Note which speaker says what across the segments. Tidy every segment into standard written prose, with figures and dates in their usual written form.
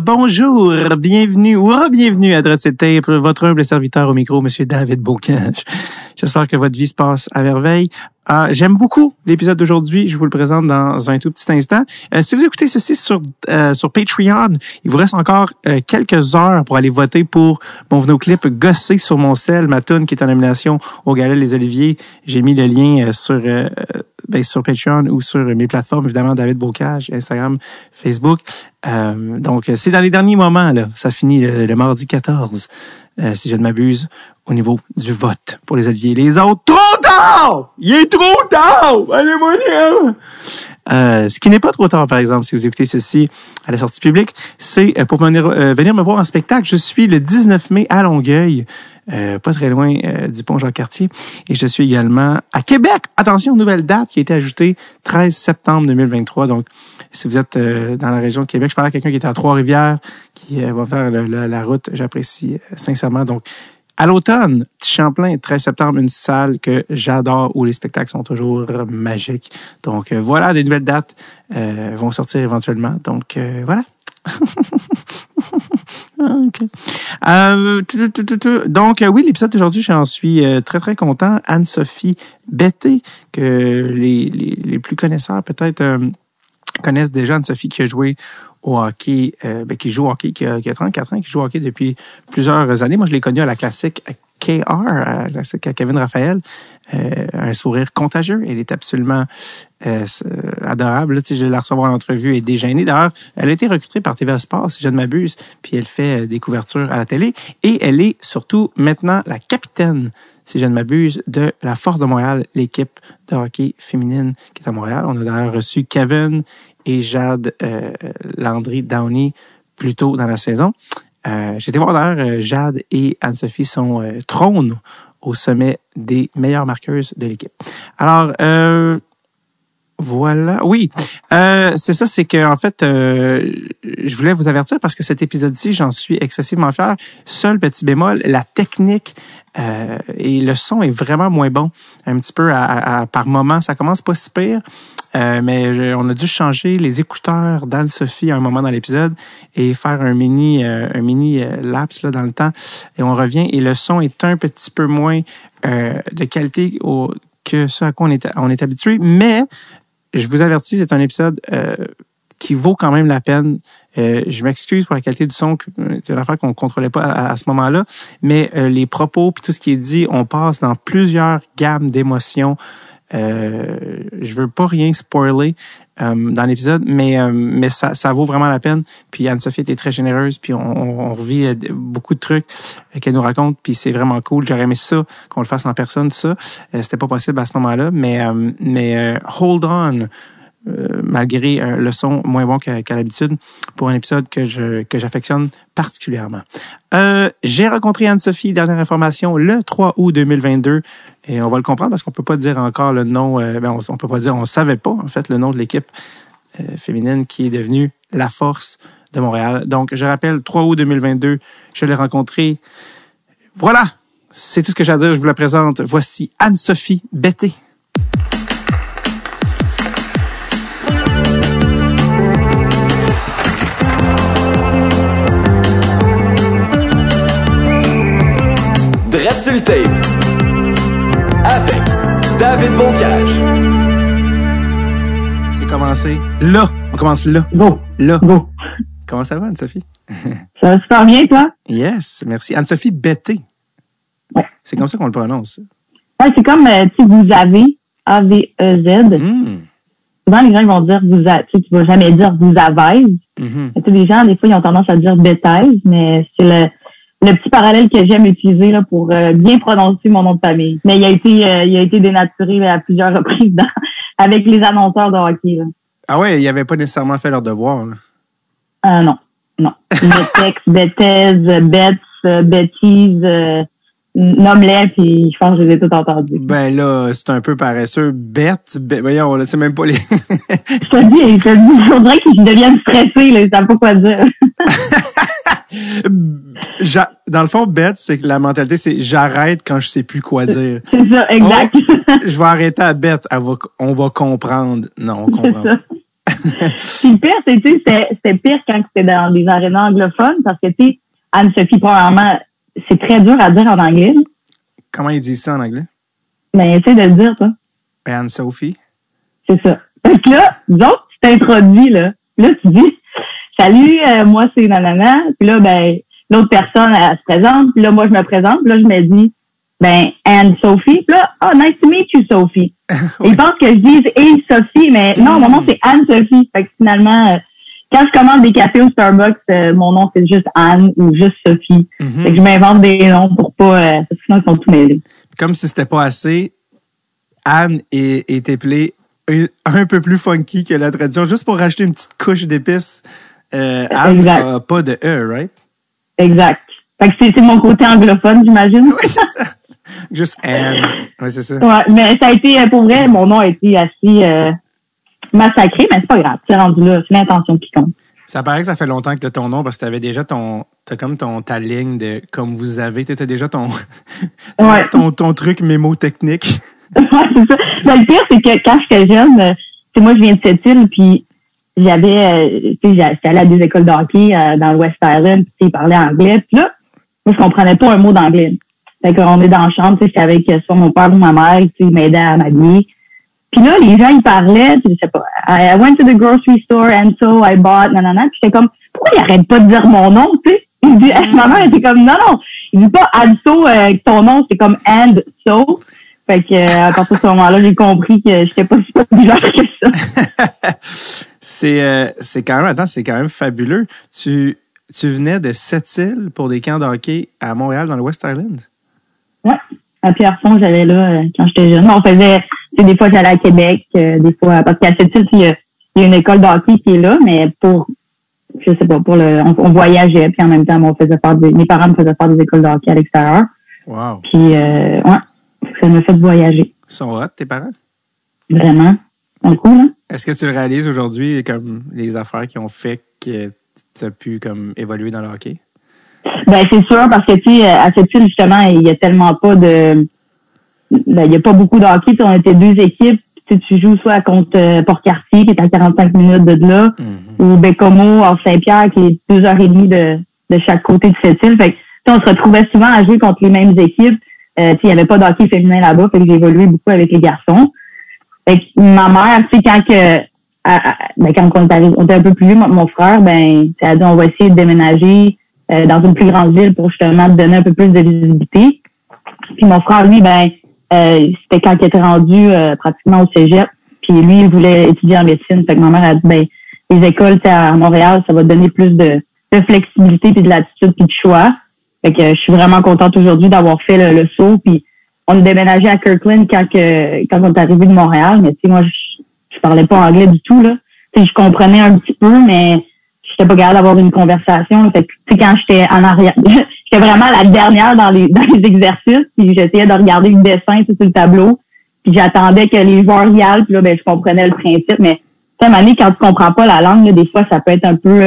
Speaker 1: Bonjour, bienvenue ou re-bienvenue à Dreadset Tape, votre humble serviteur au micro, Monsieur David Bocage. J'espère que votre vie se passe à merveille. J'aime beaucoup l'épisode d'aujourd'hui. Je vous le présente dans un tout petit instant. Si vous écoutez ceci sur Patreon, il vous reste encore quelques heures pour aller voter pour mon vidéoclip Gossé sur mon sel, ma tune qui est en nomination au Gala Les Oliviers. J'ai mis le lien sur Patreon ou sur mes plateformes, évidemment, David Bocage, Instagram, Facebook. Donc, c'est dans les derniers moments, là. Ça finit le mardi 14, si je ne m'abuse, au niveau du vote pour les Oliviers. Les autres, trop tard! Il est trop tard! Allez-moi dire! Ce qui n'est pas trop tard, par exemple, si vous écoutez ceci à la sortie publique, c'est pour venir me voir en spectacle. Je suis le 19 mai à Longueuil, pas très loin du pont Jean-Cartier. Et je suis également à Québec. Attention, nouvelle date qui a été ajoutée, 13 septembre 2023. Donc, si vous êtes dans la région de Québec, je parlais à quelqu'un qui était à Trois-Rivières, qui va faire la route. J'apprécie sincèrement. Donc, à l'automne, Petit Champlain, 13 septembre, une salle que j'adore où les spectacles sont toujours magiques. Donc, voilà, des nouvelles dates vont sortir éventuellement. Donc, voilà. Okay. Donc, oui, l'épisode d'aujourd'hui, j'en suis très, très content. Anne-Sophie Betté, que les plus connaisseurs peut-être connaissent déjà. Anne-Sophie qui a joué au hockey, qui joue au hockey, qui a 34 ans, qui joue au hockey depuis plusieurs années. Moi, je l'ai connue à la classique KR, à la classique à Kevin Raphaël. Un sourire contagieux. Elle est absolument adorable. Là, je l'ai recevoir en entrevue et déjeuner. D'ailleurs, elle a été recrutée par TVA Sport, si je ne m'abuse, puis elle fait des couvertures à la télé. Et elle est surtout maintenant la capitaine, si je ne m'abuse, de la Force de Montréal, l'équipe de hockey féminine qui est à Montréal. On a d'ailleurs reçu Kevin et Jade Landry Downey plus tôt dans la saison. J'ai été voir d'ailleurs, Jade et Anne-Sophie trônent au sommet des meilleures marqueuses de l'équipe. Alors, voilà. Oui, c'est ça, c'est que en fait, je voulais vous avertir parce que cet épisode-ci, j'en suis excessivement fier. Seul petit bémol, la technique et le son est vraiment moins bon. Un petit peu par moment, ça commence pas si pire. Mais on a dû changer les écouteurs d'Anne-Sophie à un moment dans l'épisode et faire un mini lapse là dans le temps. Et on revient et le son est un petit peu moins de qualité que ce à quoi on est habitué. Mais je vous avertis, c'est un épisode qui vaut quand même la peine. Je m'excuse pour la qualité du son, c'est une affaire qu'on contrôlait pas à ce moment-là. Mais les propos puis tout ce qui est dit, on passe dans plusieurs gammes d'émotions. Je veux pas rien spoiler dans l'épisode, mais ça vaut vraiment la peine. Puis Anne-Sophie était très généreuse, puis on revit beaucoup de trucs qu'elle nous raconte, puis c'est vraiment cool. J'aurais aimé ça qu'on le fasse en personne, tout ça. C'était pas possible à ce moment-là, mais hold on. Malgré le son moins bon qu'à l'habitude, pour un épisode que j'affectionne particulièrement. J'ai rencontré Anne-Sophie, dernière information, le 3 août 2022, et on va le comprendre parce qu'on peut pas dire encore le nom, on peut pas dire, on savait pas, en fait, le nom de l'équipe féminine qui est devenue la Force de Montréal. Donc, je rappelle, 3 août 2022, je l'ai rencontrée. Voilà! C'est tout ce que j'ai à dire, je vous la présente. Voici Anne-Sophie Betté.
Speaker 2: Dreadset Tape avec David Bocage.
Speaker 1: C'est commencé là. On commence là.
Speaker 3: Go.
Speaker 1: Là.
Speaker 3: Go.
Speaker 1: Comment ça va, Anne-Sophie?
Speaker 3: Ça va super bien, toi?
Speaker 1: Yes, merci. Anne-Sophie Betté.
Speaker 3: Ouais.
Speaker 1: C'est comme ça qu'on le prononce.
Speaker 3: Ouais, c'est comme, vous avez, A-V-E-Z. Souvent, les gens ils vont dire, tu vas jamais dire vous avez. Les gens, des fois, ils ont tendance à dire bêtise, mais c'est le petit parallèle que j'aime utiliser là, pour bien prononcer mon nom de famille. Mais il a été dénaturé là, à plusieurs reprises avec les annonceurs de hockey. Là.
Speaker 1: Ah ouais, ils n'avaient pas nécessairement fait leur devoir.
Speaker 3: Non. Betex, Betez, Betts, bêtise, nomme-les, puis je pense que je les ai tout entendus.
Speaker 1: Ben là, c'est un peu paresseux. Voyons, là, c'est même pas les...
Speaker 3: Je te dis, il faudrait qu'ils deviennent stressés, là, ils savent pas quoi dire.
Speaker 1: Dans le fond, bête, c'est que la mentalité, c'est j'arrête quand je sais plus quoi dire.
Speaker 3: C'est ça, exact.
Speaker 1: Je vais arrêter à bête, on va comprendre. Non, on comprend.
Speaker 3: Puis le pire, c'est, tu sais, c'était pire quand c'était dans des arénas anglophones parce que, tu sais, Anne-Sophie, probablement, c'est très dur à dire en anglais.
Speaker 1: Comment ils disent ça en anglais?
Speaker 3: Ben, essaie de le dire, toi.
Speaker 1: Anne-Sophie.
Speaker 3: C'est ça. Fait que là, nous autres, tu t'introduis, là. Là, tu dis, salut, moi, c'est nanana. Puis là, ben, l'autre personne, elle se présente. Puis là, moi, je me présente. Puis là, je me dis, ben, Anne-Sophie. Puis là, oh, nice to meet you, Sophie. Oui. Ils pensent que je dise hey, Sophie, mais non, mon nom, c'est Anne-Sophie. Fait que finalement, quand je commande des cafés au Starbucks, mon nom, c'est juste Anne ou juste Sophie. Fait que je m'invente des noms pour pas, parce que sinon, ils sont tous mêlés.
Speaker 1: Comme si c'était pas assez, Anne est appelée un peu plus funky que la tradition, juste pour rajouter une petite couche d'épices. Anne n'a pas de E, right?
Speaker 3: Exact. Fait que c'est mon côté anglophone, j'imagine.
Speaker 1: Oui, c'est ça. Juste Anne. Oui, c'est ça.
Speaker 3: Ouais, mais ça a été, pour vrai, mon nom a été assez massacré, mais c'est pas grave. C'est rendu là, c'est l'intention qui compte.
Speaker 1: Ça paraît que ça fait longtemps que tu as ton nom parce que tu avais déjà t'as comme ta ligne de comme vous avez, tu étais déjà ton truc mémotechnique.
Speaker 3: Ouais, c'est ça. Mais le pire, c'est que quand j'étais jeune, moi, je viens de Sept-Îles, puis j'étais allée à des écoles de hockey dans le West Island, puis ils parlaient anglais. Puis là, moi, je comprenais pas un mot d'anglais. Fait qu'on est dans la chambre, j'étais avec soit mon père ou ma mère, ils m'aidaient à m'habiller. Puis là, les gens, ils parlaient, puis je sais pas, I went to the grocery store and so I bought, nanana. Puis j'étais comme, pourquoi ils arrêtent pas de dire mon nom, tu sais? Il dit, ma mère était comme, non, il dit pas and so, ton nom, c'est comme and so. Fait que, à partir de ce moment-là, j'ai compris que j'étais pas si populaire que ça.
Speaker 1: C'est quand même fabuleux. Tu venais de Sept-Îles pour des camps de hockey à Montréal, dans le West Island?
Speaker 3: Ouais. À Pierrefonds, j'allais là quand j'étais jeune. On faisait, des fois, j'allais à Québec, des fois, parce qu'à Sept-Îles, il y a une école de hockey qui est là, mais je sais pas, on voyageait, puis en même temps, mes parents me faisaient faire des écoles de hockey à l'extérieur.
Speaker 1: Wow.
Speaker 3: Puis, ouais, ça m'a fait voyager.
Speaker 1: Ils sont hot, tes parents?
Speaker 3: Vraiment. Ils sont cool, hein?
Speaker 1: Est-ce que tu le réalises aujourd'hui, comme les affaires qui ont fait que tu as pu, comme, évoluer dans le hockey?
Speaker 3: Ben, c'est sûr, parce que, tu sais, à Sept-Îles, justement, il y a tellement pas il y a pas beaucoup de hockey. On était deux équipes. Tu joues soit contre Port-Cartier, qui est à 45 minutes de là, ou Bécomo, Saint-Pierre, qui est 2h30 de chaque côté de Sept-Îles. Fait que, on se retrouvait souvent à jouer contre les mêmes équipes. Il y avait pas de hockey féminin là-bas, fait que j'ai évolué beaucoup avec les garçons. Fait que ma mère, tu sais, quand on était un peu plus vieux, mon frère, elle a dit, on va essayer de déménager dans une plus grande ville pour justement donner un peu plus de visibilité. Puis mon frère, lui, c'était quand il était rendu pratiquement au cégep. Puis lui, il voulait étudier en médecine. Fait que ma mère a dit, les écoles à Montréal, ça va donner plus de flexibilité, puis de latitude, puis de choix. Fait que je suis vraiment contente aujourd'hui d'avoir fait le saut. Puis on a déménagé à Kirkland quand on est arrivé de Montréal. Mais tu sais, moi, je parlais pas anglais du tout, là. Tu sais, je comprenais un petit peu, mais j'étais pas capable d'avoir une conversation. Fait que, tu sais, quand j'étais en arrière, j'étais vraiment la dernière dans les exercices, puis j'essayais de regarder le dessin sur le tableau, puis j'attendais que les joueurs y aillent, puis là, je comprenais le principe. Mais, tu sais, à un moment donné, quand tu comprends pas la langue, là, des fois, ça peut être un peu,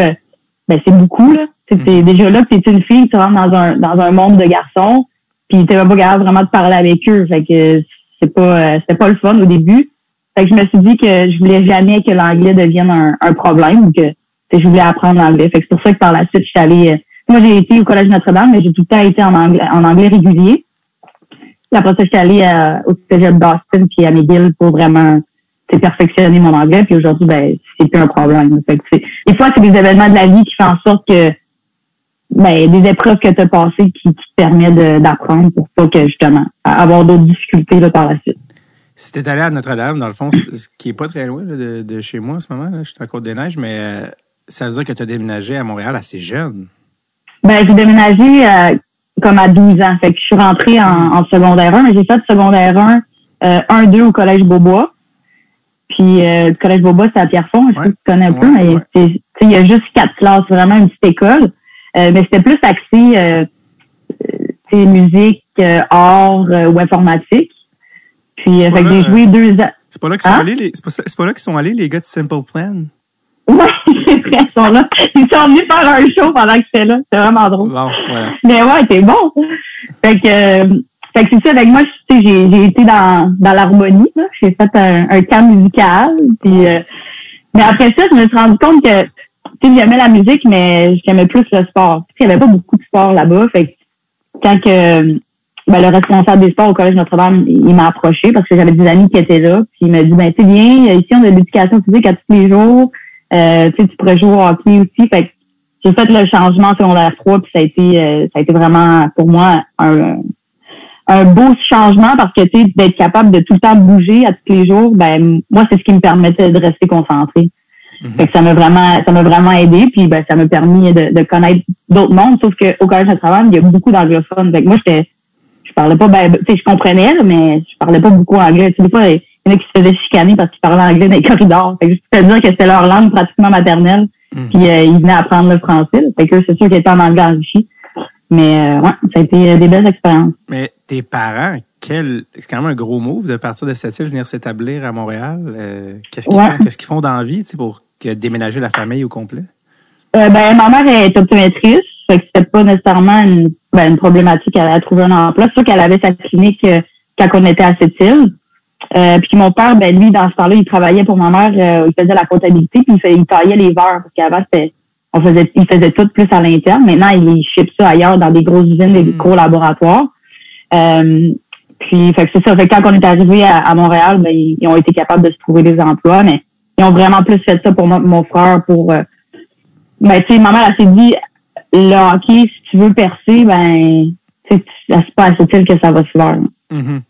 Speaker 3: c'est beaucoup, là. T'es déjà là, puis t'es une fille, tu rentres dans un monde de garçons, puis t'es même pas capable vraiment de parler avec eux. Fait que c'était pas le fun au début. Fait que je me suis dit que je voulais jamais que l'anglais devienne un problème, ou que je voulais apprendre l'anglais. Fait que c'est pour ça que par la suite, je suis allée, moi j'ai été au Collège Notre-Dame, mais j'ai tout le temps été en anglais régulier. Puis après ça, je suis allée au Cégep d'Austin puis à McGill pour vraiment perfectionner mon anglais. Puis aujourd'hui, c'est plus un problème. Fait que des fois, c'est des événements de la vie qui font en sorte que des épreuves que tu as passées qui te permettent d'apprendre pour pas que justement avoir d'autres difficultés là, par la suite.
Speaker 1: Si t'es allé à Notre-Dame, dans le fond, qui est pas très loin là, de chez moi en ce moment, là, je suis à Côte-des-Neiges, mais ça veut dire que tu as déménagé à Montréal assez jeune. J'ai
Speaker 3: déménagé comme à 12 ans. Fait que je suis rentrée en secondaire 1, mais j'ai fait secondaire 1-2 au Collège Beaubois. Puis le Collège Beaubois, c'est à Pierrefonds. Je sais que tu connais un peu, mais il y a juste 4 classes, vraiment une petite école. Mais c'était plus axé musique, art ou informatique. Puis fait que j'ai joué 2 ans.
Speaker 1: C'est pas là qu'ils sont allés c'est pas là qu'ils sont allés les gars de Simple Plan.
Speaker 3: Ouais, c'est vrai, ils sont là. Ils sont venus faire un show pendant que j'étais là. C'était vraiment drôle.
Speaker 1: Bon, voilà.
Speaker 3: Mais ouais, c'était bon. Fait que c'est ça. Avec moi, j'ai été dans l'harmonie, là. J'ai fait un camp musical. Puis Mais après ça, je me suis rendu compte que, tu sais, j'aimais la musique, mais j'aimais plus le sport. Il n'y avait pas beaucoup de sport là-bas. Fait que quand le responsable des sports au Collège Notre-Dame, il m'a approché parce que j'avais des amis qui étaient là. Puis il m'a dit, ben, tu sais, viens, ici, on a de l'éducation physique à tous les jours. Tu pourrais jouer au hockey aussi. Fait que j'ai fait le changement en secondaire 3, puis ça a été vraiment, pour moi, un beau changement parce que, tu sais, d'être capable de tout le temps bouger à tous les jours, ben, moi, c'est ce qui me permettait de rester concentré. Fait que ça m'a vraiment aidé, puis ben, ça m'a permis de connaître d'autres mondes, sauf qu'au Collège Notre-Dame, il y a beaucoup d'anglophones. Fait que moi, je parlais pas, ben, tu sais, je comprenais, mais je parlais pas beaucoup anglais. Tu sais, des fois, il y en a qui se faisaient chicaner parce qu'ils parlaient anglais dans les corridors. Fait que je peux te dire que c'était leur langue pratiquement maternelle, puis ils venaient apprendre le français. Fait que c'est sûr qu'ils étaient en anglais enrichi. Mais ouais, ça a été des belles expériences.
Speaker 1: Mais tes parents, c'est quand même un gros move de partir de cette île, venir s'établir à Montréal. Qu'est-ce qu'ils font dans la vie, tu sais, pour déménager la famille au complet?
Speaker 3: Ben, ma mère est optométriste, fait que c'était pas nécessairement une problématique à trouver un emploi. C'est sûr qu'elle avait sa clinique quand on était à cette île. Puis mon père, ben lui, dans ce temps-là, il travaillait pour ma mère, il faisait la comptabilité, puis il taillait les verres, parce qu'avant, il faisait tout plus à l'interne. Maintenant, il ship ça ailleurs dans des grosses usines, des gros laboratoires. Puis, fait que c'est ça. Fait que quand on est arrivé à Montréal, ben, ils ont été capables de se trouver des emplois, mais ils ont vraiment plus fait ça pour mon frère, ben, tu sais, ma mère, elle s'est dit, le hockey, si tu veux percer, ben, c'est pas à cette île que ça va se faire.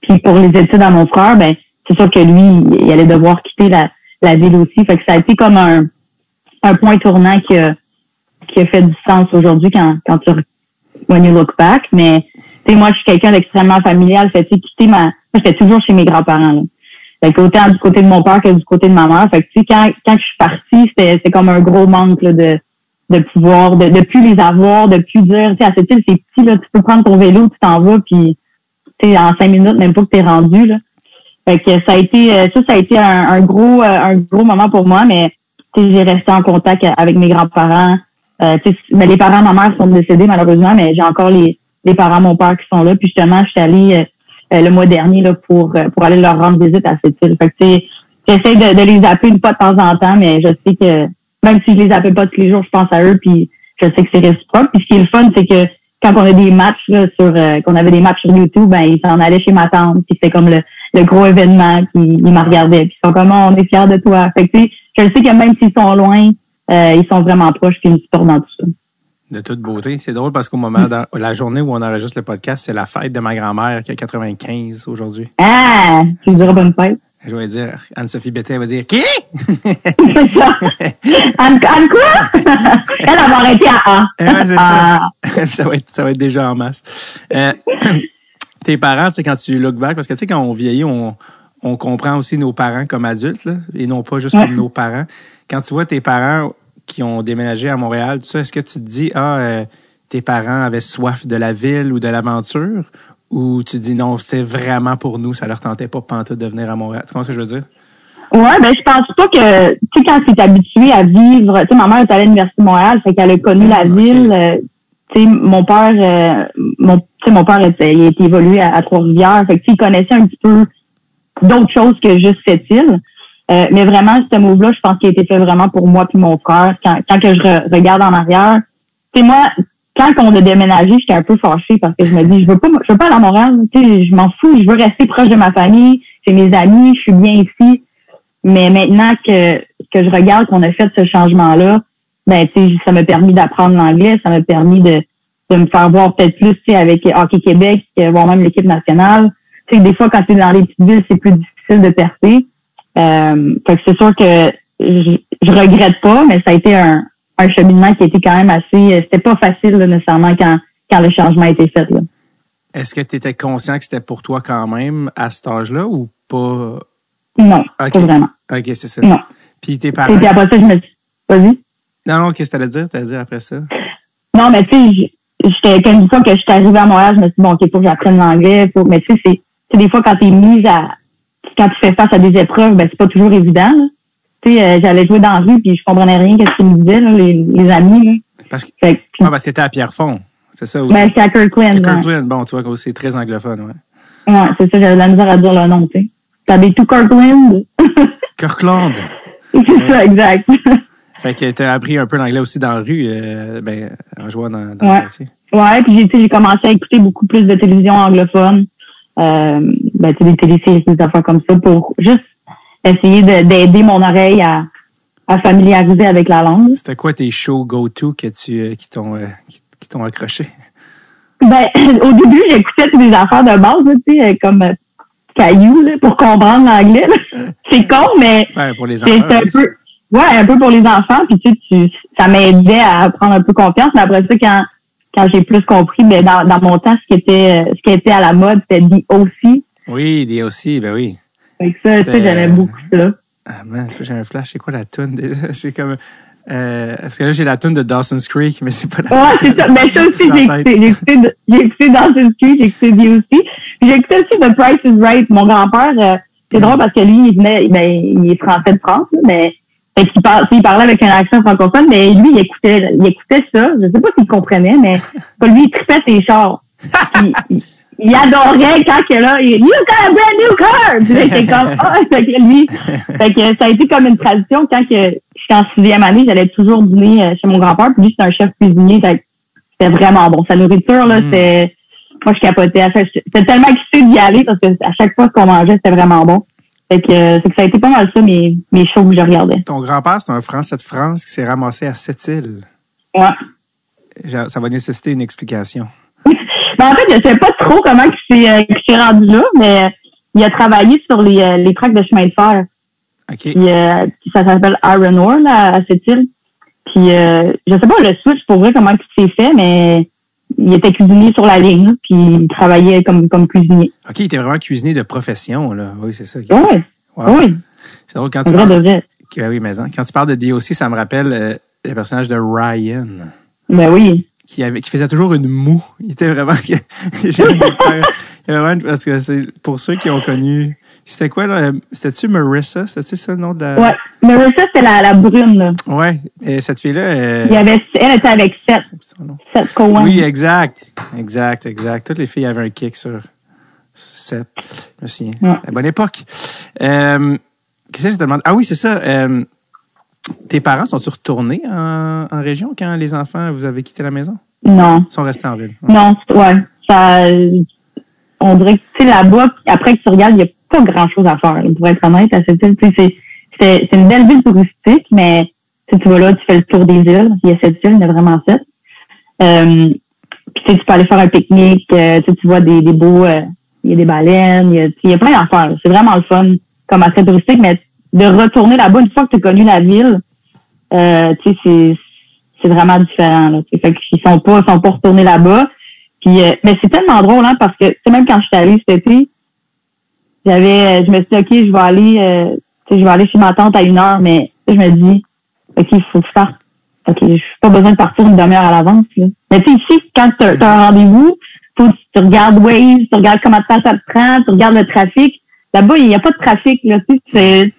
Speaker 3: Puis pour les études à mon frère, ben, c'est sûr que lui, il allait devoir quitter la ville aussi. Fait que ça a été comme un point tournant qui a fait du sens aujourd'hui quand when you look back. Mais, tu sais, moi, je suis quelqu'un d'extrêmement familial. Fait que, quitter moi, j'étais toujours chez mes grands-parents, là. Fait que autant du côté de mon père que du côté de ma mère. Fait que, tu sais, quand je suis partie, c'était comme un gros manque, là, de pouvoir, de plus les avoir, de plus dire, tu sais, à cette île, c'est petit, là, tu peux prendre ton vélo, tu t'en vas, puis, tu sais, en 5 minutes, même pas que t'es rendu, là. Fait que ça a été un gros moment pour moi, mais, tu sais, j'ai resté en contact avec mes grands-parents. Tu sais, mais les parents de ma mère sont décédés, malheureusement, mais j'ai encore les parents de mon père qui sont là. Puis justement, je suis allée le mois dernier là pour aller leur rendre visite à cette île. Fait que, tu sais, j'essaie de les appeler une fois de temps en temps, mais je sais que même si je les appelle pas tous les jours, je pense à eux, puis je sais que c'est réciproque. Puis ce qui est le fun, c'est que quand on a des matchs là, qu'on avait des matchs sur YouTube, ben ils s'en allaient chez ma tante, puis c'était comme le gros événement, puis ils me regardaient, puis ils sont comme on est fiers de toi. Fait que, tu sais, je sais que même s'ils sont loin, ils sont vraiment proches, puis ils me supportent dans tout ça.
Speaker 1: De toute beauté. C'est drôle parce qu'au moment, dans la journée où on enregistre le podcast, c'est la fête de ma grand-mère qui a 95 aujourd'hui.
Speaker 3: Ah! Tu diras bonne fête.
Speaker 1: Je vais dire, Anne-Sophie Bettet va dire, qui?
Speaker 3: C'est ça. Anne quoi? Elle va arrêter à A.
Speaker 1: Ouais, c'est ça. Ça va être déjà en masse. Tes parents, tu sais, quand tu look back, parce que tu sais, quand on vieillit, on comprend aussi nos parents comme adultes, là, et non pas juste comme nos parents. Quand tu vois tes parents qui ont déménagé à Montréal, tout ça, est-ce que tu te dis, tes parents avaient soif de la ville ou de l'aventure? Ou tu te dis, non, c'est vraiment pour nous, ça leur tentait pas pantoute de venir à Montréal? Tu comprends ce que je veux dire?
Speaker 3: Ouais, ben, je pense pas que, tu sais, quand tu es habitué à vivre, tu sais, ma mère est allée à l'Université de Montréal, fait qu'elle a connu la ville, tu sais, mon père, il a été évolué à Trois-Rivières, fait que, tu sais, il connaissait un petit peu d'autres choses que juste cette île. Mais vraiment, ce move-là, je pense qu'il a été fait vraiment pour moi puis mon frère. Quand que je regarde en arrière, tu sais, moi, quand on a déménagé, j'étais un peu fâchée parce que je me dis, je veux pas aller à Montréal, tu sais, je m'en fous, je veux rester proche de ma famille, j'ai mes amis, je suis bien ici. Mais maintenant que je regarde qu'on a fait ce changement-là, ben, tu sais, ça m'a permis d'apprendre l'anglais, ça m'a permis de me faire voir peut-être plus, tu sais, avec Hockey Québec, voire même l'équipe nationale. Tu sais, des fois, quand tu es dans les petites villes, c'est plus difficile de percer. Fait que c'est sûr que je regrette pas, mais ça a été un cheminement qui était quand même assez, c'était pas facile, là, nécessairement, quand le changement a été fait, là.
Speaker 1: Est-ce que tu étais conscient que c'était pour toi quand même à cet âge-là ou pas?
Speaker 3: Non,
Speaker 1: okay.
Speaker 3: Pas vraiment.
Speaker 1: OK, c'est ça.
Speaker 3: Non.
Speaker 1: Puis tes parents.
Speaker 3: Et puis après ça, je me suis, vas-y.
Speaker 1: Non, qu'est-ce que t'allais dire après ça?
Speaker 3: Non, mais tu sais, j'étais, comme une fois que je suis arrivée à Montréal, je me suis dit, bon, OK, faut que j'apprenne l'anglais, mais tu sais, c'est des fois quand t'es mise quand tu fais face à des épreuves, ben, c'est pas toujours évident, là. Tu sais, j'allais jouer dans la rue puis je comprenais rien qu'est-ce qu'ils me disaient, là, les amis, là.
Speaker 1: Parce que t'étais à Pierrefonds, c'est ça aussi?
Speaker 3: Ben, c'est à Kirkland.
Speaker 1: Kirkland, bon, tu vois, c'est très anglophone, ouais.
Speaker 3: Ouais, c'est ça, j'avais de la misère à dire le nom, tu sais. T'habites tout Kirkland?
Speaker 1: Kirkland.
Speaker 3: C'est ça, exact.
Speaker 1: Fait que tu as appris un peu l'anglais aussi dans la rue, en jouant dans le quartier.
Speaker 3: Ouais, puis j'ai commencé à écouter beaucoup plus de télévision anglophone. Des téléséries, des affaires comme ça pour juste essayer d'aider mon oreille à familiariser avec la langue.
Speaker 1: C'était quoi tes shows go-to qui t'ont accroché?
Speaker 3: Au début, j'écoutais toutes les affaires de base, tu sais, comme Caillou, là, pour comprendre l'anglais. C'est con, mais
Speaker 1: pour les enfants,
Speaker 3: un peu pour les enfants. Puis tu sais, ça m'aidait à prendre un peu confiance. Mais après ça, quand j'ai plus compris, dans mon temps, ce qui était à la mode, c'était D.O.C.
Speaker 1: Oui, D.O.C., ben oui.
Speaker 3: Fait que ça, tu sais, j'aimais beaucoup ça.
Speaker 1: Ah man, est-ce que j'ai un flash? C'est quoi la toune déjà? J'ai comme parce que là j'ai la toune de Dawson's Creek, mais c'est pas la.
Speaker 3: Ouais, c'est ça. Mais ça aussi j'ai écouté Dawson's Creek, j'ai écouté D.O.C. J'ai écouté aussi The Price is Right. Mon grand-père, c'est drôle parce que lui, il est français de France, là, mais il parlait avec un accent francophone, mais lui, il écoutait ça. Je sais pas s'il comprenait, mais lui, il tripait ses chars. Il adorait quand que là, you got a brand new car! Puis là, j'étais comme, fait que ça a été comme une tradition quand j'étais en 6e année, j'allais toujours dîner chez mon grand-père, puis lui, c'est un chef cuisinier, c'était vraiment bon. Sa nourriture, là, moi, je capotais. J'étais tellement excitée d'y aller parce que à chaque fois qu'on mangeait, c'était vraiment bon. Fait que ça a été pas mal ça, mes shows que je regardais.
Speaker 1: Ton grand-père, c'est un Français de France qui s'est ramassé à Sept-Îles.
Speaker 3: Ouais.
Speaker 1: Ça va nécessaiter une explication.
Speaker 3: En fait, je sais pas trop comment il s'est rendu là, mais il a travaillé sur les tracks de chemin de fer.
Speaker 1: OK.
Speaker 3: Puis, ça s'appelle Iron Ore, là, à Sept-Îles. Puis, je sais pas le switch pour vrai comment il s'est fait, mais il était cuisinier sur la ligne, là, puis il travaillait comme cuisinier.
Speaker 1: OK, il était vraiment cuisinier de profession, là. Oui, c'est ça.
Speaker 3: Oui. Wow. Oui.
Speaker 1: C'est drôle quand tu parles. Oui, mais quand tu parles de D.O.C., ça me rappelle le personnage de Ryan.
Speaker 3: Ben oui.
Speaker 1: Qui faisait toujours une moue. Il était vraiment. Parce que c'est pour ceux qui ont connu. C'était quoi, là? C'était-tu Marissa? C'était-tu ça le nom de la.
Speaker 3: Ouais. Marissa, c'était la brune, là.
Speaker 1: Ouais. Et cette fille-là.
Speaker 3: Elle était avec Seth. Seth Cohen.
Speaker 1: Oui, exact. Toutes les filles avaient un kick sur Seth. Je me souviens. Ouais. À la bonne époque. Qu'est-ce que je te demande? Ah oui, c'est ça. Tes parents sont-ils retournés en région quand les enfants, vous avez quitté la maison?
Speaker 3: Non.
Speaker 1: Ils sont restés en ville?
Speaker 3: Non, ouais. On dirait que, tu sais, là-bas, après que tu regardes, il n'y a pas grand-chose à faire. Pour être honnête, à cette île, c'est une belle ville touristique, mais tu vas là, tu fais le tour des îles. Il y a cette île, il y en a vraiment 7. Puis tu peux aller faire un pique-nique, tu vois des beaux, il y a des baleines, il y a plein d'affaires. C'est vraiment le fun, comme assez touristique, mais de retourner là-bas une fois que tu as connu la ville, tu sais, c'est vraiment différent. Là, fait qu'ils sont pas retournés là-bas. Puis, mais c'est tellement drôle, hein, parce que même quand je suis allée cet été, je me suis dit, OK, je vais aller chez ma tante à 1h, mais je me dis, OK, il faut que je parte. OK, je n'ai pas besoin de partir une demi-heure à l'avance. Là. Mais tu sais, ici, quand tu as un rendez-vous, faut que tu regardes Waze, tu regardes comment de temps ça te prend, tu regardes le trafic. Là-bas, il n'y a pas de trafic, là, tu sais,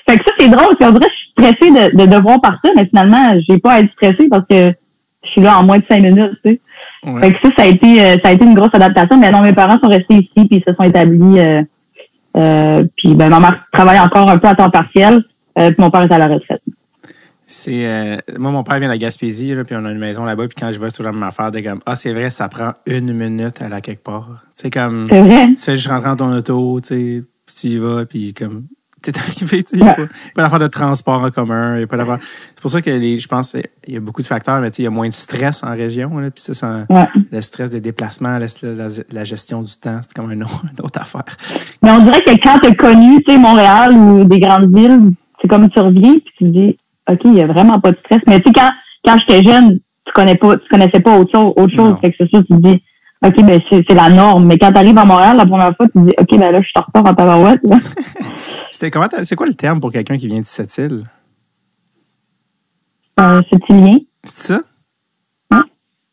Speaker 3: fait que ça, c'est drôle. On dirait que je suis stressée de devoir partir, mais finalement, j'ai pas à être stressée parce que je suis là en moins de 5 minutes, tu sais. Ouais. Fait que ça a été une grosse adaptation. Mais non, mes parents sont restés ici puis ils se sont établis. Puis ma mère travaille encore un peu à temps partiel. Puis mon père est à la retraite.
Speaker 1: Moi, mon père vient de la Gaspésie, là, puis on a une maison là-bas. Puis quand je vais sur la même affaire, de comme c'est vrai, ça prend 1 minute à aller quelque part. Tu sais, comme
Speaker 3: c'est vrai.
Speaker 1: Tu fais juste rentrer dans ton auto, tu sais, puis tu y vas, puis comme t'es arrivé, tu sais, il n'y a pas d'affaire de transport en commun, il y a pas d'affaire. C'est pour ça que je pense il y a beaucoup de facteurs, mais tu sais, il y a moins de stress en région, là, puis ça, le stress des déplacements, la gestion du temps, c'est comme une autre affaire.
Speaker 3: Mais on dirait que quand tu as connu, tu sais, Montréal ou des grandes villes, c'est comme tu reviens, puis tu te dis, OK, il y a vraiment pas de stress. Mais tu sais, quand j'étais jeune, tu connaissais pas autre chose, fait que c'est sûr, tu te dis, OK, ben c'est la norme. Mais quand tu arrives à Montréal, la première fois, tu te dis, OK, ben là, je suis en retard en tabarouette.
Speaker 1: C'est quoi le terme pour quelqu'un qui vient de Sept-Îles?
Speaker 3: Sept-Îlien.
Speaker 1: C'est ça?
Speaker 3: Oui,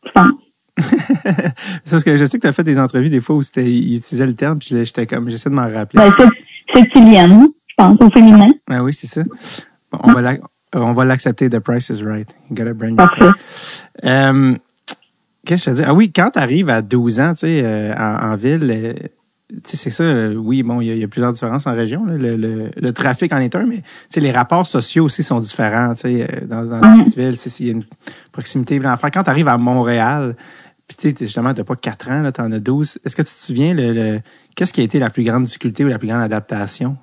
Speaker 3: je pense.
Speaker 1: C'est parce que je sais que tu as fait des entrevues des fois où ils utilisaient le terme, puis j'étais comme, j'essaie de m'en rappeler.
Speaker 3: Ben, Sept-Îlienne, je pense, au féminin.
Speaker 1: Ah oui, c'est ça. Bon, on va l'accepter. The price is right. You gotta bring your car. Qu'est-ce que je veux dire? Ah oui, quand tu arrives à 12 ans, tu sais, en ville, c'est ça, oui, bon, il y a plusieurs différences en région. Là, le trafic en est un, mais les rapports sociaux aussi sont différents. Dans les petites villes, il y a une proximité. Quand tu arrives à Montréal, puis justement, tu n'as pas 4 ans, tu en as 12. Est-ce que tu te souviens, qu'est-ce qui a été la plus grande difficulté ou la plus grande adaptation,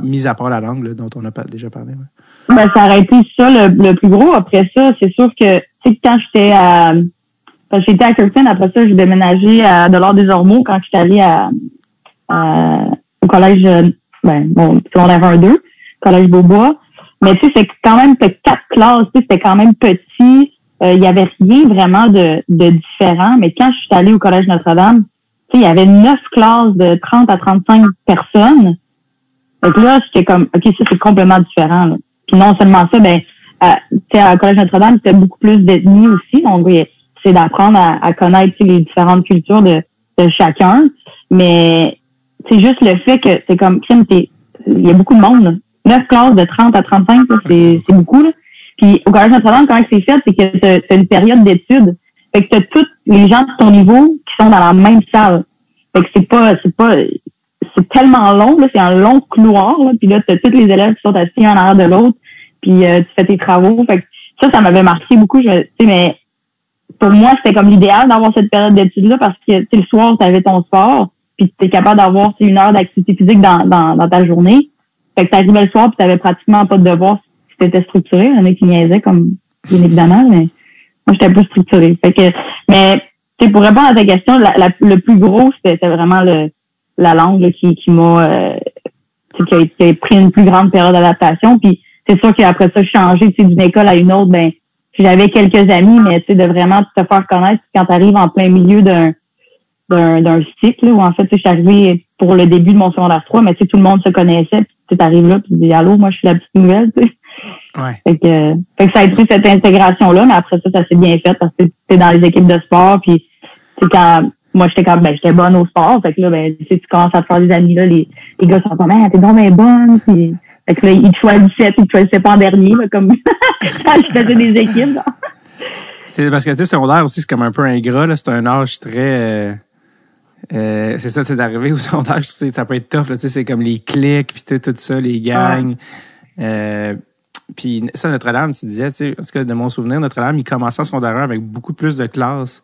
Speaker 1: mis à part la langue, là, dont on a déjà parlé? Ouais.
Speaker 3: Ben, ça aurait été ça le plus gros. Après ça, c'est sûr que quand j'étais à Kirkton, après ça, j'ai déménagé à Dollard-des-Ormeaux quand j'étais allée au collège, secondaire 1-2, collège Beaubois. Mais tu sais, c'est quand même 4 classes, c'était quand même petit. Il y avait rien vraiment de différent. Mais quand je suis allée au collège Notre-Dame, tu sais, il y avait 9 classes de 30 à 35 personnes. Donc là, j'étais comme, OK, ça, c'est complètement différent, là. Puis non seulement ça, tu sais, au collège Notre-Dame, c'était beaucoup plus d'ethnie aussi. Donc, c'est d'apprendre à connaître les différentes cultures de chacun. Mais c'est juste le fait que c'est comme il y a beaucoup de monde, là. 9 classes de 30 à 35, là, c'est beaucoup, là. Puis au collège Notre-Dame, comment c'est fait, c'est que t'as une période d'études. Fait que t'as tous les gens de ton niveau qui sont dans la même salle. Fait que c'est tellement long, là, c'est un long couloir, là, puis là, t'as tous les élèves qui sont assis un en arrière de l'autre, puis tu fais tes travaux. Fait que ça m'avait marqué beaucoup. Mais pour moi, c'était comme l'idéal d'avoir cette période d'études-là parce que le soir, tu avais ton sport, puis tu es capable d'avoir 1 heure d'activité physique dans ta journée. Fait que tu arrivais le soir, puis tu avais pratiquement pas de devoirs si tu étais structuré. Il y en a qui niaisaient, comme bien évidemment, mais moi, j'étais plus structurée. Fait que, mais pour répondre à ta question, le plus gros, c'était vraiment la langue là, qui a pris une plus grande période d'adaptation. Puis c'est sûr qu'après ça, changer d'une école à une autre, j'avais quelques amis, mais de vraiment te faire connaître quand tu arrives en plein milieu d'un cycle, là, où en fait, je suis arrivée pour le début de mon secondaire 3, mais tout le monde se connaissait, puis tu arrives là, puis tu dis allô, moi je suis la petite nouvelle, tu sais.
Speaker 1: Ouais.
Speaker 3: Fait que ça a été cette intégration-là, mais après ça s'est bien fait parce que t'es dans les équipes de sport, puis quand moi j'étais bonne au sport, fait que là, tu commences à te faire des amis, là, les gars sont comme, t'es donc bien bonne, puis fait que là, ils te choisissaient pas en dernier, là, comme quand je faisais des équipes, là.
Speaker 1: C'est parce que, tu sais, secondaire aussi, c'est comme un peu ingrat, là, c'est un âge très, c'est ça, d'arriver au secondaire, je sais, ça peut être tough, là, tu sais, c'est comme les clics, puis tout ça, les gangs. Puis ça, Notre-Dame, tu disais, tu sais, en tout cas, de mon souvenir, Notre-Dame, il commençait en secondaire 1 avec beaucoup plus de classes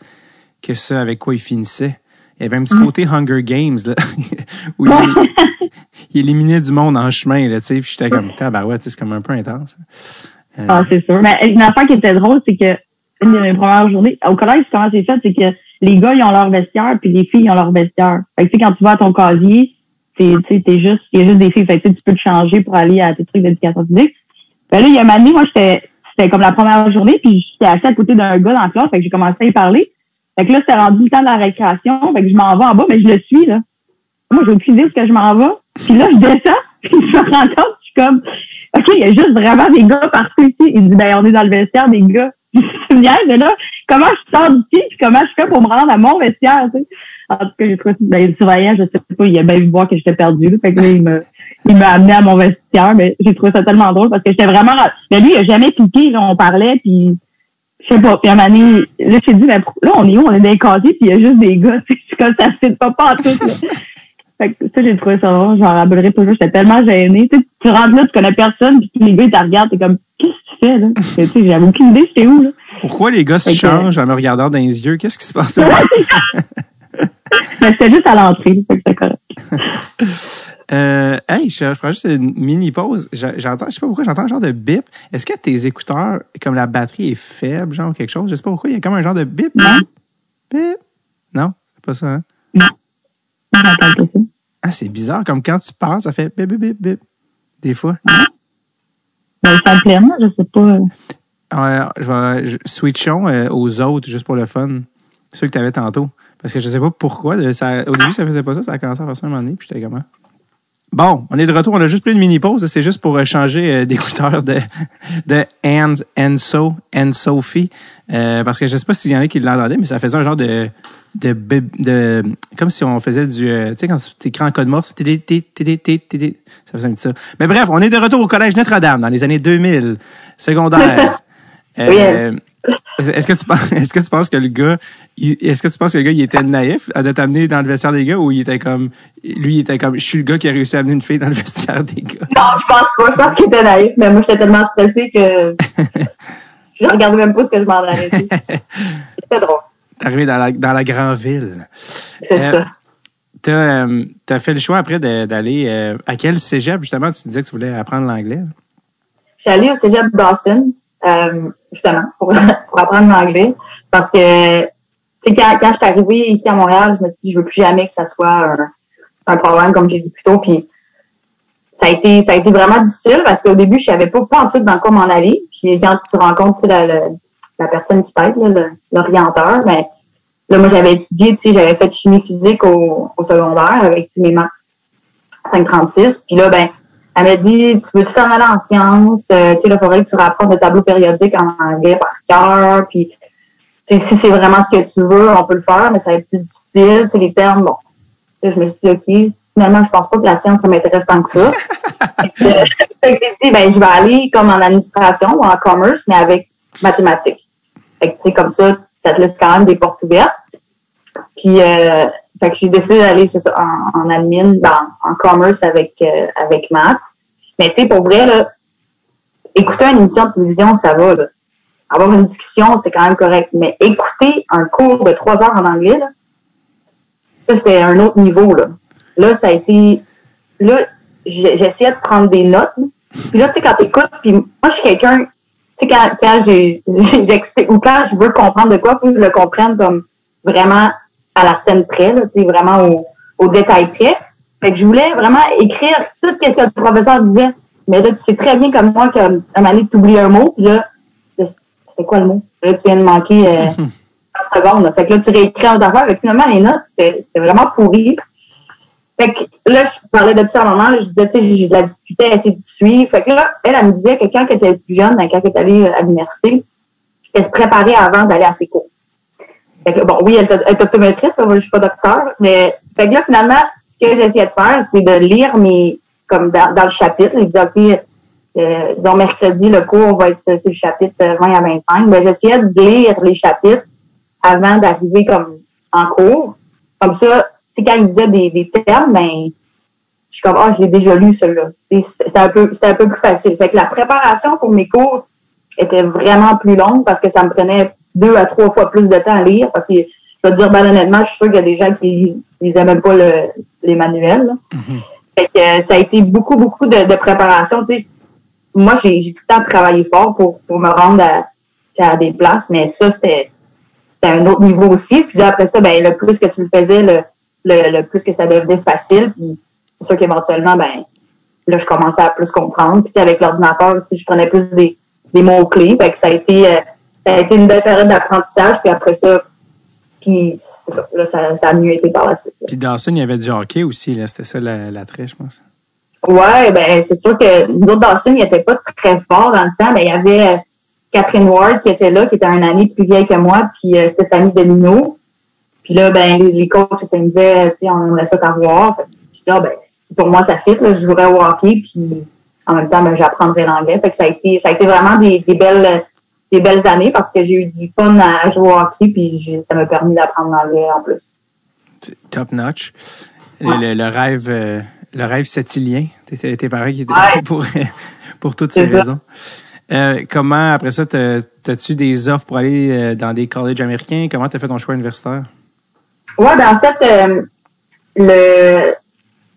Speaker 1: que ça avec quoi il finissait. Il y avait un petit côté Hunger Games, là, où il éliminait du monde en chemin, là, tu sais, puis j'étais comme, tabarouette, tu sais, c'est comme un peu intense.
Speaker 3: C'est sûr. Mais une affaire qui était drôle, c'est que une de mes premières journées, au collège, comment c'est fait, c'est que les gars, ils ont leur vestiaire, puis les filles, ils ont leur vestiaire. Fait que, tu sais, quand tu vas à ton casier, il y a juste des filles. Fait que tu peux te changer pour aller à tes trucs d'éducation physique. Ben là, il y a une année, moi, c'était comme la première journée, puis j'étais assise à côté d'un gars dans la classe, fait que j'ai commencé à y parler. Fait que là, c'était rendu le temps de la récréation, fait que je m'en vais en bas, mais je le suis, là. Moi, j'ai aucune idée où je m'en vais. Puis là, je descends, puis je me rends compte, je suis comme, OK, il y a juste vraiment des gars partout ici. Il dit, on est dans le vestiaire des gars. Je me dis, mais là, comment je sors d'ici, puis comment je fais pour me rendre à mon vestiaire, tu sais. En tout cas, j'ai trouvé, le surveillant, je sais pas, il a bien vu voir que j'étais perdue, là. Fait que là, il m'a amené à mon vestiaire, mais j'ai trouvé ça tellement drôle parce que j'étais vraiment, mais lui, il a jamais piqué, là, on parlait, puis je sais pas, puis à un moment donné, là, je t'ai dit, mais là, on est où? On est dans les casiers, puis il y a juste des gars, tu sais, comme ça se fait pas en tout, là. Fait que ça, j'ai trouvé ça drôle, j'en rappellerai toujours, j'étais tellement gênée, tu rentres là, tu connais personne, puis les gars, ils te regardent, t'es comme, qu'est-ce que tu fais, là? Tu sais, j'avais aucune idée, j'étais où, là?
Speaker 1: Pourquoi les gars se changent en me regardant dans les yeux? Qu'est-ce qui se passe là?
Speaker 3: Mais c'était juste à l'entrée, fait que c'était correct.
Speaker 1: Hey, je prends juste une mini pause. Je sais pas pourquoi, j'entends un genre de bip. Est-ce que tes écouteurs, comme la batterie est faible, genre quelque chose? Je sais pas pourquoi, il y a comme un genre de bip.
Speaker 3: Non.
Speaker 1: Bip. Non, c'est pas ça, hein?
Speaker 3: Non. J'entends pas ça.
Speaker 1: Ah, c'est bizarre, comme quand tu parles, ça fait bip, bip, bip, bip. Des fois.
Speaker 3: Ben, complètement, je sais pas.
Speaker 1: Switchons aux autres, juste pour le fun. Ceux que tu avais tantôt. Parce que je sais pas pourquoi. Au début, ça faisait pas ça. Ça a commencé à faire ça un moment donné. Puis j'étais comment? Bon, on est de retour. On a juste pris une mini-pause. C'est juste pour changer d'écouteur de Sophie. Parce que je sais pas s'il y en a qui l'entendaient, mais ça faisait un genre de comme si on faisait du... tu sais, quand tu écris en code morse, ça faisait un petit ça. Mais bref, on est de retour au Collège Notre-Dame dans les années 2000, secondaire.
Speaker 3: Yes.
Speaker 1: Est-ce que tu penses que le gars, il était naïf à t'amener dans le vestiaire des gars ou il était comme, je suis le gars qui a réussi à amener une fille dans le vestiaire des gars?
Speaker 3: Non, je pense pas. Je pense qu'il était naïf, mais moi, j'étais tellement stressée que je regardais même pas ce que je m'en allais. C'était drôle.
Speaker 1: T'es arrivé dans la grande ville.
Speaker 3: C'est ça.
Speaker 1: T'as fait le choix après d'aller à quel cégep, justement? Tu disais que tu voulais apprendre l'anglais.
Speaker 3: Je suis allée au cégep Dawson, justement, pour apprendre l'anglais. Parce que, tu sais, quand je suis arrivée ici à Montréal, je me suis dit, je veux plus jamais que ça soit un problème, comme j'ai dit plus tôt. Puis, ça a été vraiment difficile parce qu'au début, je savais pas en tout dans quoi m'en aller. Puis, quand tu rencontres, la personne qui t'aide, l'orienteur, ben, là, moi, j'avais étudié, tu sais, j'avais fait chimie physique au secondaire avec mes maths 536. Puis là, ben, elle m'a dit, tu veux tout en aller en sciences, tu sais, là, il faudrait que tu rapprennes le tableau périodique en anglais par cœur, puis, tu sais, si c'est vraiment ce que tu veux, on peut le faire, mais ça va être plus difficile, tu sais, les termes, bon. Là, je me suis dit, OK, finalement, je pense pas que la science, ça m'intéresse tant que ça. Fait que j'ai dit, ben, je vais aller comme en administration ou en commerce, mais avec mathématiques. Fait que, tu sais, comme ça te laisse quand même des portes ouvertes. Puis, fait que j'ai décidé d'aller, c'est ça, en admin, en commerce avec maths. Mais tu sais, pour vrai, là, écouter une émission de télévision, ça va, là. Avoir une discussion, c'est quand même correct. Mais écouter un cours de 3 heures en anglais, là, ça, c'était un autre niveau, là. Là, ça a été... Là, j'essayais de prendre des notes. Là. Puis là, tu sais, quand t'écoutes, puis moi, je suis quelqu'un... Tu sais, quand j'explique ou quand je veux comprendre de quoi, faut que je le comprenne comme vraiment à la scène près, là, tu sais, vraiment au détail près. Fait que je voulais vraiment écrire tout ce que le professeur disait. Mais là, tu sais très bien comme moi qu'à un moment donné, tu oublies un mot, puis là, c'est quoi le mot? Là, tu viens de manquer 30 secondes. Là. Fait que là, tu réécris en autre affaire. Fait que finalement, les notes, c'était vraiment pourri. Fait que là, je parlais de ça à un moment, là, je disais, tu sais, j'ai de la difficulté à essayer de suivre. Fait que là, elle me disait que quand elle était plus jeune, quand elle est allée à l'université, elle se préparait avant d'aller à ses cours. Fait que, bon, oui, elle est optométriste, je suis pas docteur, mais, fait que là, finalement, ce que j'essayais de faire, c'est de lire comme dans le chapitre, il disait, OK, donc mercredi, le cours va être sur le chapitre 20 à 25. Ben, j'essayais de lire les chapitres avant d'arriver comme en cours. Comme ça, tu sais, quand il disait des termes, ben, je suis comme, je l'ai déjà lu, celui-là. C'était un peu plus facile. Fait que la préparation pour mes cours était vraiment plus longue parce que ça me prenait 2 à 3 fois plus de temps à lire parce que, je vais te dire, ben, honnêtement, je suis sûre qu'il y a des gens qui lisaient même pas les manuels, là. Mm-hmm. Fait que ça a été beaucoup, beaucoup de préparation. Tu sais, moi, j'ai tout le temps travaillé fort pour me rendre à des places, mais ça, c'était un autre niveau aussi. Puis là, après ça, ben, le plus que tu le faisais, le plus que ça devenait facile. Puis c'est sûr qu'éventuellement, ben, là, je commençais à plus comprendre. Puis avec l'ordinateur, tu sais, je prenais plus des mots-clés. Fait que ça a été une belle période d'apprentissage. Puis après ça, puis c'est ça. Là, ça a mieux été par la suite. Là.
Speaker 1: Puis Dawson, il y avait du hockey aussi, là. C'était ça l'attrait, je pense.
Speaker 3: Ouais, ben, c'est sûr que nous autres, Dawson, il n'était pas très fort dans le temps. Ben, il y avait Catherine Ward qui était là, qui était une année plus vieille que moi, puis Stéphanie Delino. Puis là, ben, les coachs, ça me disaient, tu sais, on aimerait ça t'avoir. Je dis, ben, pour moi, ça fit, là, je jouerais au hockey, puis en même temps, ben, j'apprendrais l'anglais. Fait que ça a été vraiment des belles années parce que j'ai eu du fun à jouer au hockey, puis ça m'a permis d'apprendre l'anglais en plus.
Speaker 1: Top notch. Ouais. Le rêve sétilien. Tes parents qui étaient
Speaker 3: là
Speaker 1: pour toutes ces raisons. Comment, après ça, t'as-tu des offres pour aller dans des colleges américains? Comment t'as fait ton choix universitaire?
Speaker 3: Ouais, ben en fait, tu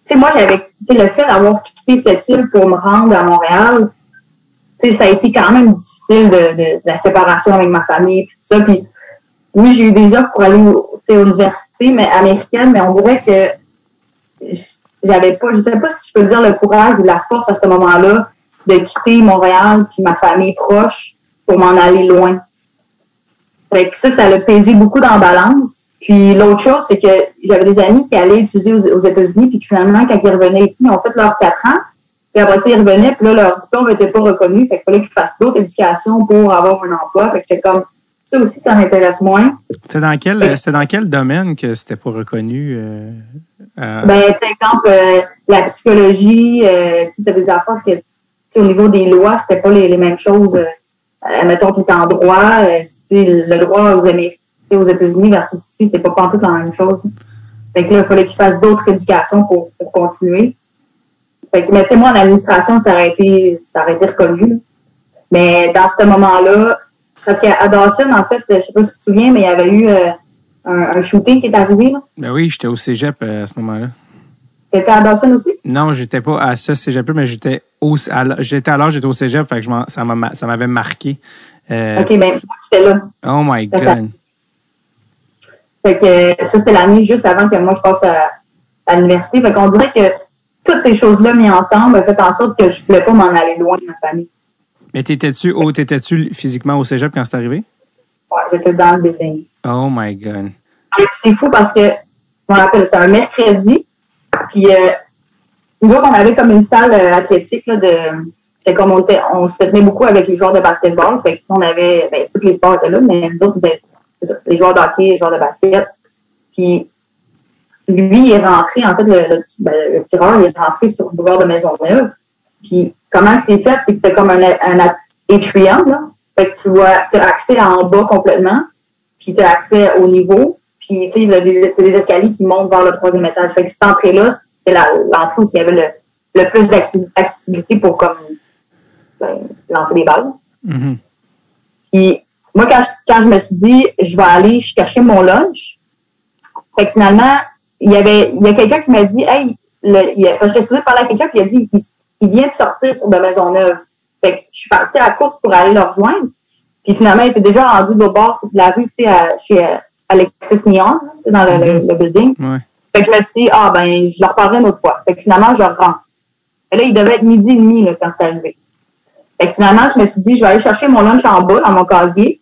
Speaker 3: sais, moi, j'avais, tu sais, le fait d'avoir quitté cette île pour me rendre à Montréal, tu sais, ça a été quand même difficile de la séparation avec ma famille et tout ça. Puis, oui, j'ai eu des offres pour aller, tu sais, aux universités, mais américaines, mais on dirait que j'avais pas, je sais pas si je peux dire le courage ou la force à ce moment-là de quitter Montréal puis ma famille proche pour m'en aller loin. Fait que ça l'a pesé beaucoup dans la balance. Puis l'autre chose, c'est que j'avais des amis qui allaient étudier aux États-Unis, puis finalement, quand ils revenaient ici, ils ont fait leurs 4 ans. Puis après ça, ils revenaient, puis là, leur diplôme n'était pas reconnu. Fait qu'il fallait qu'ils fassent d'autres éducations pour avoir un emploi. Fait que j'étais comme, ça aussi, ça m'intéresse moins.
Speaker 1: C'était dans quel domaine que c'était pas reconnu?
Speaker 3: Ben, tu sais, exemple, la psychologie, tu sais, t'as des affaires que, tu sais, au niveau des lois, c'était pas les mêmes choses
Speaker 4: mettons, tu es en droit, le droit aux États-Unis versus ici, c'est pas pantoute la même chose. Fait que là, il fallait qu'il fasse d'autres éducations pour continuer. Fait que, mais tu sais, moi, en administration, ça aurait été reconnu. Là. Mais dans ce moment-là, parce qu'à Dawson, en fait, je sais pas si tu te souviens, mais il y avait eu un shooting qui est arrivé. Là.
Speaker 1: Ben oui, j'étais au cégep à ce moment-là.
Speaker 4: T'étais à Dawson aussi?
Speaker 1: Non, j'étais pas à ce cégep-là, mais j'étais au cégep, fait que ça m'avait marqué.
Speaker 4: OK, ben, moi, j'étais là.
Speaker 1: Oh my God.
Speaker 4: Fait que ça, c'était l'année juste avant que moi, je passe à l'université. Fait qu'on dirait que toutes ces choses-là mises ensemble ont fait en sorte que je ne voulais pas m'en aller loin de ma famille.
Speaker 1: Mais t'étais-tu physiquement au cégep quand c'est arrivé?
Speaker 4: Ouais, j'étais dans le building.
Speaker 1: Oh my God.
Speaker 4: Et puis c'est fou parce que, je me rappelle, c'était un mercredi. Puis nous autres, on avait comme une salle athlétique là, c'était comme on se tenait beaucoup avec les joueurs de basketball. Fait qu'on avait, tous les sports étaient là, mais nous autres, les joueurs de hockey, les joueurs de basket. Puis lui, il est rentré, en fait, le tireur, il est rentré sur le boulevard de Maisonneuve. Puis comment c'est fait, c'est que t'as comme un atrium, là. Fait que tu as accès en bas complètement, puis tu as accès au niveau. Puis, tu sais, il y a des escaliers qui montent vers le 3e étage. Fait que cette entrée-là, c'est l'entrée où il y avait le plus d'accessibilité pour comme lancer des balles.
Speaker 1: Mm-hmm.
Speaker 4: Puis, moi, quand je me suis dit, je vais aller chercher mon lunch, fait que finalement, il y a quelqu'un qui m'a dit, hey, j'étais supposée parler à quelqu'un, puis il a dit, il vient de sortir sur de Maisonneuve. Fait que je suis partie à la course pour aller le rejoindre. Puis finalement, il était déjà rendu de bord de la rue, tu sais, chez Alexis Neon, dans le building.
Speaker 1: Ouais.
Speaker 4: Fait que je me suis dit, je le reparlerai une autre fois. Fait que finalement, je rentre. Et là, il devait être 12h30 là, quand c'est arrivé. Fait que finalement, je me suis dit, je vais aller chercher mon lunch en bas, dans mon casier.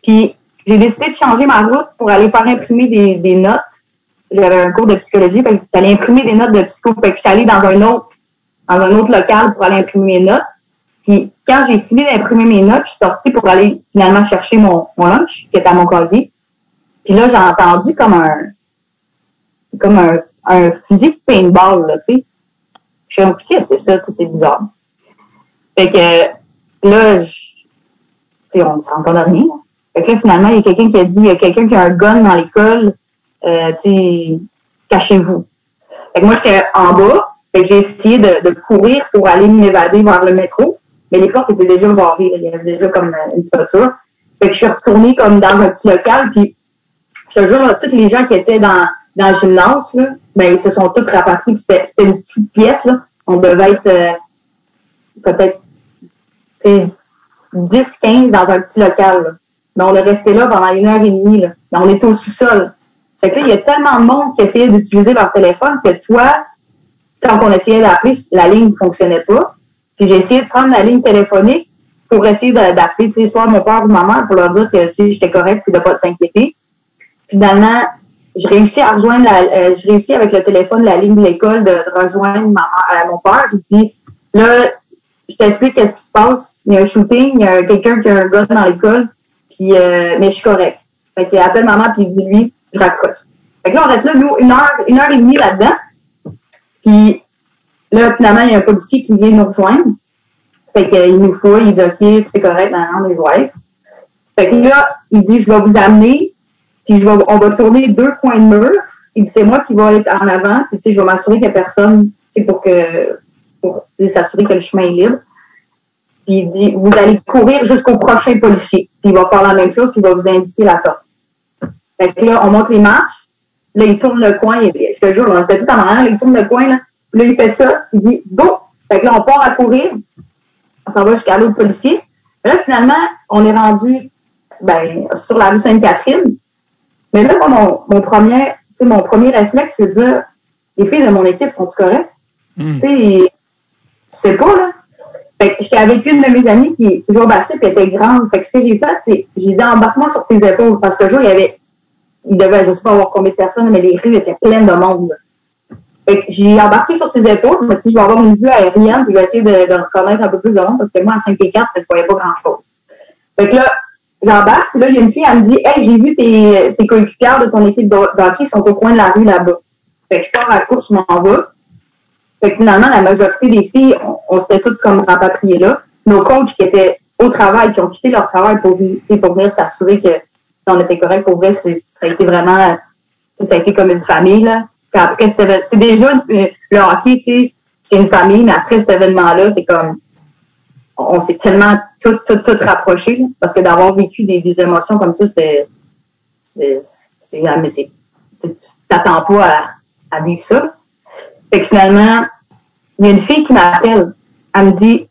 Speaker 4: Puis j'ai décidé de changer ma route pour aller faire imprimer des notes. J'avais un cours de psychologie, fait que j'allais imprimer des notes de psycho. Fait que je suis allée dans un autre local pour aller imprimer mes notes. Puis quand j'ai fini d'imprimer mes notes, je suis sortie pour aller finalement chercher mon lunch, qui était à mon casier. Puis là, j'ai entendu comme un fusil de paintball, là, tu sais. Je suis dit, c'est ça, c'est bizarre. Fait que là, on ne se rend compte de rien. Fait que là, finalement, il y a quelqu'un qui a dit, il y a quelqu'un qui a un gun dans l'école, cachez-vous. Fait que moi, j'étais en bas, fait que j'ai essayé de courir pour aller m'évader vers le métro, mais les portes étaient déjà barrées, il y avait déjà comme une clôture. Fait que je suis retournée comme dans un petit local, puis je te jure, là, tous les gens qui étaient dans le gymnase, là, ben, ils se sont tous rapatriés, puis c'était une petite pièce, là. On devait être peut-être 10-15 dans un petit local, là. Mais on est resté là pendant 1h30, là. Mais on était au sous-sol. Fait que là, il y a tellement de monde qui essayait d'utiliser leur téléphone que toi, quand on essayait d'appeler, la ligne ne fonctionnait pas. Puis j'ai essayé de prendre la ligne téléphonique pour essayer d'appeler, tu sais, soit mon père ou ma mère pour leur dire que, tu sais, j'étais correcte et de pas s'inquiéter. Finalement, je réussis avec le téléphone la ligne de l'école de rejoindre mon père. J'ai dit, là, je t'explique qu'est-ce qui se passe. Il y a un shooting, il y a quelqu'un qui a un gun dans l'école, puis mais je suis correct. Fait qu'il appelle maman puis il dit lui, je raccroche. Fait que là, on reste là, nous, 1h30 là-dedans. Puis là, finalement, il y a un policier qui vient nous rejoindre. Fait qu'il nous fouille, il dit OK, tout est correct, on est ouais. Fait que là, il dit je vais vous amener. Puis on va tourner 2 coins de mur. Il dit c'est moi qui vais être en avant. Puis tu sais, je vais m'assurer qu'il n'y a personne, tu sais, pour s'assurer que le chemin est libre. Puis il dit vous allez courir jusqu'au prochain policier. Puis il va faire la même chose, puis il va vous indiquer la sortie. Fait que là, on monte les marches. Là, il tourne le coin. Je te jure, on était tout en arrière. Là, il tourne le coin. Là, puis là, il fait ça. Il dit go. Fait que là, on part à courir. On s'en va jusqu'à l'autre policier. Là, finalement, on est rendu sur la rue Sainte-Catherine. Mais là, moi, mon premier réflexe, c'est de dire les filles de mon équipe sont-tu correctes? Tu sais, tu sais pas, là. Fait que j'étais avec une de mes amies qui joue au basket et elle était grande. Fait que ce que j'ai fait, c'est j'ai dit embarque-moi sur tes épaules. Parce que le jour, il devait, je sais pas avoir combien de personnes, mais les rues étaient pleines de monde. Là. Fait que j'ai embarqué sur ses épaules. Je me suis dit, je vais avoir une vue aérienne, puis je vais essayer de reconnaître un peu plus de monde, parce que moi, à 5 et 4, je ne voyais pas grand-chose. Fait que là, j'embarque, là, il y a une fille, elle me dit, hey, j'ai vu tes coéquipières de ton équipe de hockey sont au coin de la rue là-bas. Fait que je pars à la course, je m'en vais. Fait que finalement, la majorité des filles, on s'était toutes comme rapatriées là. Nos coachs qui étaient au travail, qui ont quitté leur travail pour venir s'assurer que on était correct. Pour vrai, ça a été vraiment, ça a été comme une famille, là. Puis après, c'est déjà, le hockey, tu sais, c'est une famille, mais après cet événement-là, c'est comme, on s'est tellement tout rapprochés, là, parce que d'avoir vécu des émotions comme ça, tu t'attends pas à vivre ça. Fait que finalement, il y a une fille qui m'appelle. Elle me dit,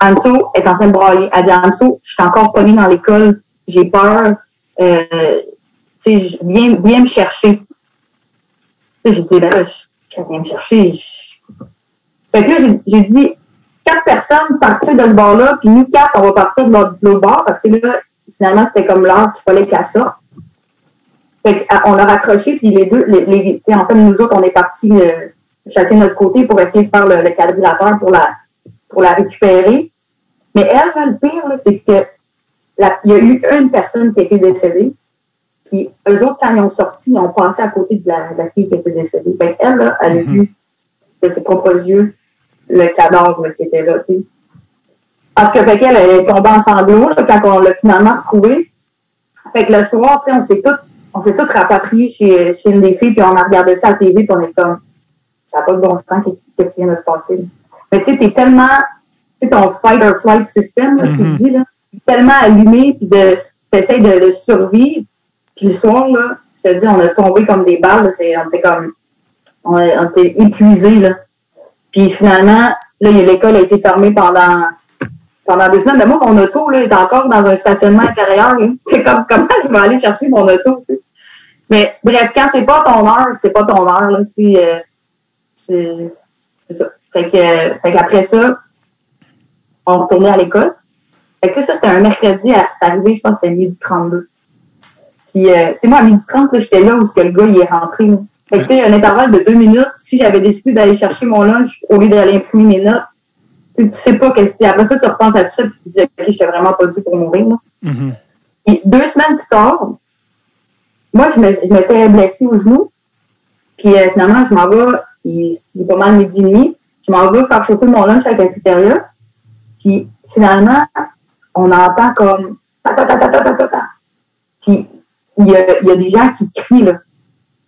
Speaker 4: Anso est en train de brailler. Elle dit, Anso, je suis encore pognée dans l'école, j'ai peur, viens me chercher. J'ai dit, ben là, je viens me chercher. Fait que là, j'ai dit, 4 personnes partaient de ce bar-là, puis nous 4, on va partir de l'autre bar, parce que là, finalement, c'était comme l'heure qu'il fallait qu'elle sorte. Fait qu'on l'a raccroché, puis les deux, en fait, nous autres, on est partis chacun de notre côté pour essayer de faire le quadrilatère pour la récupérer. Mais elle, là, le pire, là, c'est que il y a eu une personne qui a été décédée, puis eux autres, quand ils ont sorti, ils ont passé à côté de la fille qui était décédée. Fait qu'elle, là, elle a vu de ses propres yeux le cadavre là, qui était là, tu sais. Parce que fait qu'elle est tombée en sanglots là, quand on l'a finalement retrouvée. Fait que le soir, tu sais, on s'est toutes rapatriés chez une des filles, puis on a regardé ça à la TV, puis on est comme, ça n'a pas de bon sens, qu'est-ce qui vient de se passer. Là. Mais tu sais, t'es tellement, tu sais, ton fight or flight system, là, qui te dit, là, tellement allumé, puis t'essayes de survivre, puis le soir, là, je te dis, on a tombé comme des balles, là, on était épuisés, là. Puis finalement, là, l'école a été fermée pendant 2 semaines. Mais moi, mon auto, là, est encore dans un stationnement intérieur, là. C'est comme, comment je vais aller chercher mon auto, tu sais. Mais bref, quand c'est pas ton heure, c'est pas ton heure, là. Puis, c'est ça. Fait qu'après ça, on retournait à l'école. Fait que ça, c'était un mercredi, c'est arrivé, je pense que c'était 12h32. Puis, tu sais, moi, à 12h30, là, j'étais là où le gars, il est rentré, là. Fait que, tu sais, un intervalle de 2 minutes, si j'avais décidé d'aller chercher mon lunch au lieu d'aller imprimer mes notes, tu sais pas qu'est-ce que après ça, tu repenses à tout ça, puis tu te dis, OK, j'étais vraiment pas dû pour mourir, là. Mm-hmm. Et 2 semaines plus tard, moi, je m'étais blessée au genou, puis finalement, je m'en vais, il est pas mal 12h30, je m'en vais faire chauffer mon lunch à la cafétéria, puis finalement, on entend comme puis il y a des gens qui crient, là.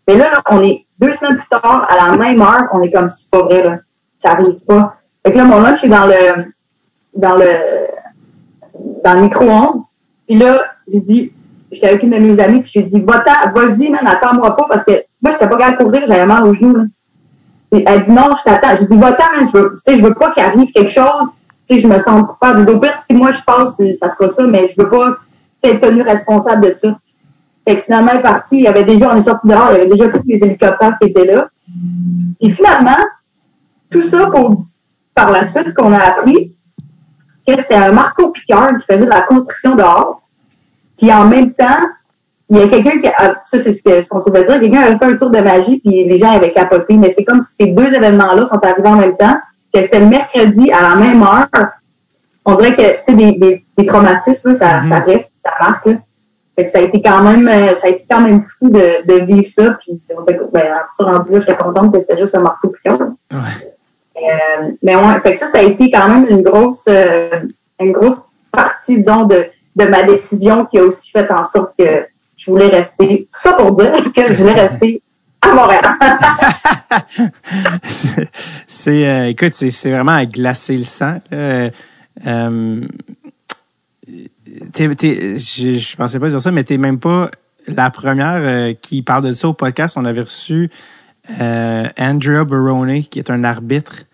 Speaker 4: Mais là, on est 2 semaines plus tard, à la même heure, on est comme si c'est pas vrai, là. Ça arrive pas. Fait que là, mon lunch est dans le micro-ondes. Puis là, j'étais avec une de mes amies, puis j'ai dit, vas-y, man, attends-moi pas, parce que moi, j'étais pas capable de courir, j'avais mal au genou, là. Et elle dit, non, je t'attends. J'ai dit, va-t'en, man, je veux pas qu'il arrive quelque chose. Tu sais, je me sens coupable. Au pire, si moi, je passe, ça sera ça, mais je veux pas être tenu responsable de ça. Fait que finalement, elle est partie, on est sorti dehors, il y avait déjà tous les hélicoptères qui étaient là. Et finalement, tout ça par la suite qu'on a appris que c'était un marteau-piqueur qui faisait de la construction dehors. Puis en même temps, il y a quelqu'un ça c'est ce qu'on s'est fait dire, quelqu'un avait fait un tour de magie puis les gens avaient capoté. Mais c'est comme si ces 2 événements-là sont arrivés en même temps, que c'était le mercredi à la même heure. On dirait que, tu sais, des traumatismes, ça reste, ça marque, là. Fait que ça a été quand même fou de vivre ça. Puis, après ça, rendu là, j'étais contente que c'était juste un marteau-piqueur. Ouais. Mais ouais, fait que ça a été quand même une grosse partie, disons, de ma décision qui a aussi fait en sorte que je voulais rester. Tout ça pour dire que je voulais rester à Montréal.
Speaker 1: Écoute, c'est vraiment à glacer le sang. Je pensais pas dire ça, mais t'es même pas la première qui parle de ça au podcast. On avait reçu Andrea Barone, qui est un arbitre.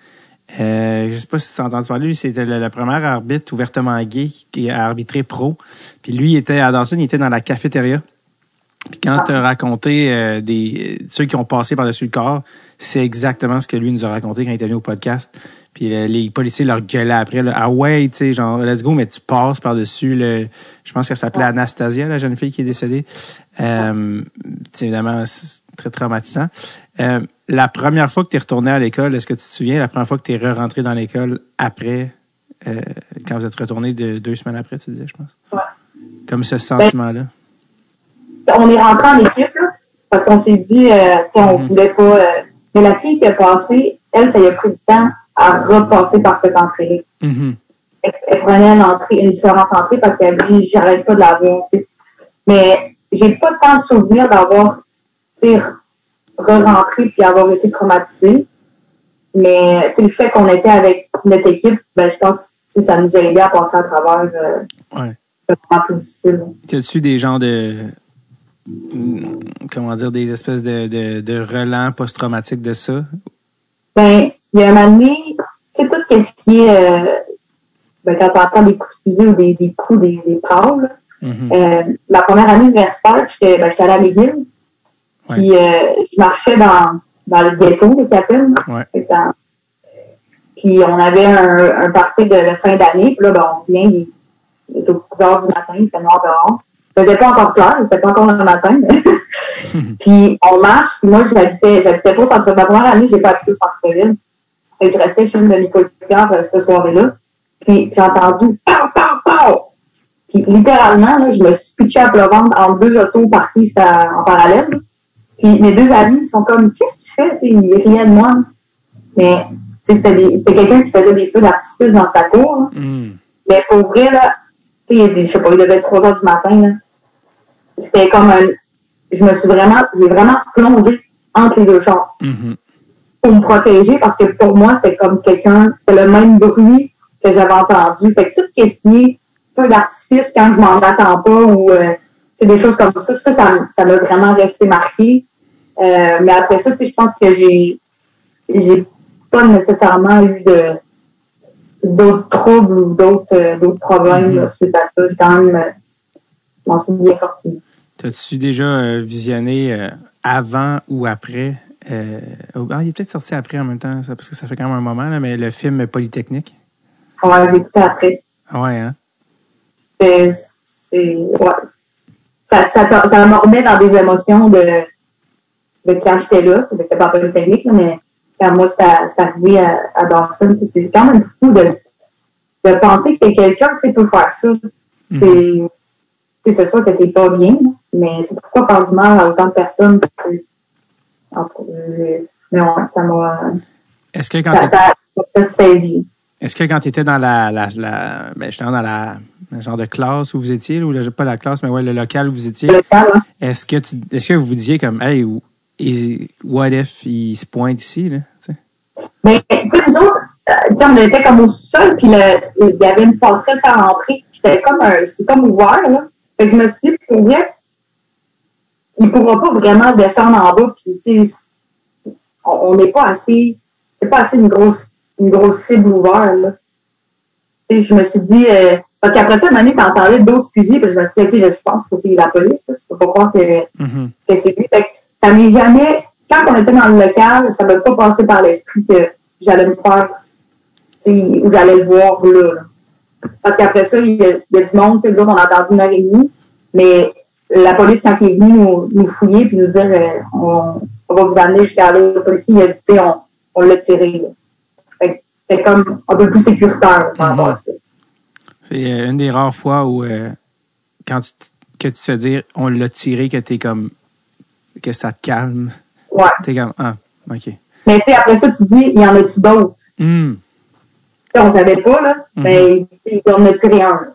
Speaker 1: Je sais pas si tu as entendu parler, lui, c'était le premier arbitre ouvertement gay qui a arbitré pro. Puis lui, à Dawson, il était dans la cafétéria. Puis quand tu as raconté ceux qui ont passé par-dessus le corps, c'est exactement ce que lui nous a raconté quand il était venu au podcast. Puis les policiers leur gueulaient après, là, ah ouais, tu sais, genre, let's go, mais tu passes par-dessus je pense qu'elle s'appelait Anastasia, la jeune fille qui est décédée. Évidemment, c'est très traumatisant. La première fois que tu es retourné à l'école, est-ce que tu te souviens, la première fois que tu es re-rentré dans l'école après, quand vous êtes retourné 2 semaines après, tu disais, je pense? Ouais. Comme ce sentiment-là.
Speaker 4: On est rentré en équipe, là, parce qu'on s'est dit, on voulait pas... mais la fille qui a passé, elle, ça lui a pris du temps à repasser par cette entrée-là. elle prenait une différente entrée parce qu'elle dit j'arrête pas de la voir. T'sais. Mais j'ai pas tant de souvenirs d'avoir re-rentré puis avoir été traumatisée. Mais le fait qu'on était avec notre équipe, ben je pense que ça nous a aidé à passer à travers. C'est vraiment plus difficile.
Speaker 1: Y a-tu des genres de des espèces de relents post-traumatiques de ça?
Speaker 4: Ben, il y a un moment donné, tu sais, tout ce qui est quand tu entends des coups de fusil ou des coups, des pâles. Ma première année universitaire, j'étais allée à McGill. Puis je marchais dans le ghetto de Capel. Puis on avait un party de fin d'année. Puis là, on vient, il est aux 10 heures du matin, il fait noir dehors. Il faisait pas encore clair, c'était pas encore le matin. Puis on marche, puis moi j'habitais pas au centre-ville. Ma première année, j'ai pas habité au centre-ville. Fait que je restais chez une de mes coéquipières cette soirée-là. Puis j'ai entendu pow, pow, pow! Puis littéralement, là, je me suis pitchée à plat ventre entre deux autos parties en parallèle. Là. Puis mes deux amis sont comme qu'est-ce que tu fais? T'sais, ils riaient de moi. Mais c'était quelqu'un qui faisait des feux d'artifice dans sa cour. Mais pour vrai, là, je sais pas, il devait être 3 heures du matin. Là. C'était comme j'ai vraiment plongé entre les deux chars. Pour me protéger, parce que pour moi, c'était comme c'était le même bruit que j'avais entendu. Fait que tout ce qui est feu d'artifice quand je m'en attends pas ou des choses comme ça m'a vraiment resté marqué. Mais après ça, je pense que j'ai pas nécessairement eu d'autres troubles ou d'autres problèmes suite à ça. J'ai quand même m'en suis bien sorti.
Speaker 1: T'as-tu déjà visionné avant ou après? Il est peut-être sorti après en même temps, parce que ça fait quand même un moment, là, mais le film Polytechnique?
Speaker 4: Ouais, j'ai écouté après.
Speaker 1: Ouais, hein?
Speaker 4: Ça me remet dans des émotions de quand j'étais là. C'était pas Polytechnique, là, mais quand moi, c'est arrivé à Dawson, c'est quand même fou de penser que quelqu'un peut faire ça. C'est sûr que t'es pas bien, mais pourquoi faire du mal à autant de personnes? Mais ouais, ça m'a...
Speaker 1: Est-ce que quand
Speaker 4: ça saisi.
Speaker 1: Est-ce que quand tu étais dans justement dans la genre de classe où vous étiez, ou pas la classe, mais le local où vous étiez,
Speaker 4: le local, hein?
Speaker 1: Est-ce que vous disiez comme hey, what if il se pointe ici, là? T'sais?
Speaker 4: Mais tu sais, nous autres, on était comme au sol, puis il y avait une passerelle à rentrer. C'est comme ouvert, là. Fait que je me suis dit, pour vrai, il pourra pas vraiment descendre en bas, puis tu sais, on n'est pas assez, c'est pas assez une grosse cible ouverte, là. Tu sais, je me suis dit, parce qu'après ça, à un moment donné, t'entendais d'autres fusils, puis je me suis dit, OK, je pense que c'est la police, là. Je peux pas croire que c'est lui. Fait que ça m'est jamais, quand on était dans le local, ça m'a pas passé par l'esprit que j'allais me faire, tu sais, ou j'allais le voir là. Parce qu'après ça, il y a du monde, tu sais, là, on a entendu 1h30, mais la police, quand il est venu nous fouiller puis nous dire on va vous amener jusqu'à là, le policier, il a dit, on l'a tiré. Là. C'est comme un peu plus sécuritaire par rapport à ça.
Speaker 1: C'est une des rares fois où que tu te fais dire on l'a tiré, que t'es comme que ça te calme.
Speaker 4: Ouais.
Speaker 1: T'es comme OK.
Speaker 4: Mais tu sais, après ça, tu dis, il y en a-tu d'autres? On savait pas, là, mais on en a tiré un.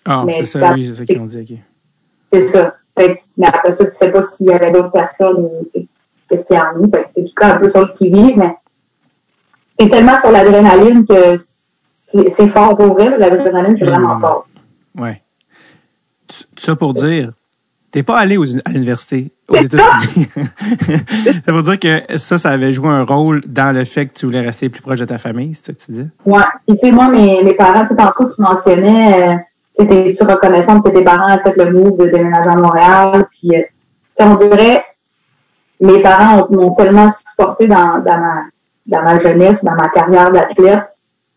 Speaker 1: Ah, c'est ça, oui, c'est ça qu'ils ont dit, OK.
Speaker 4: C'est ça. Mais après ça, tu sais pas s'il y avait d'autres personnes ou qu'est-ce qu'il y en a. Fait que t'es tout le temps un peu sur le qui-vive, mais t'es tellement sur l'adrénaline que c'est fort pour vrai. L'adrénaline, c'est vraiment fort.
Speaker 1: Ouais. Ça pour dire, t'es pas allé à l'université aux États-Unis. Ça veut dire que ça avait joué un rôle dans le fait que tu voulais rester plus proche de ta famille, c'est ça que tu dis?
Speaker 4: Ouais. Puis tu sais, moi, mes parents, tu sais, tantôt, tu mentionnais, tu reconnaissante que tes parents ont fait le move de déménager à Montréal. Puis, on dirait, mes parents m'ont tellement supporté dans ma jeunesse, dans ma carrière d'athlète,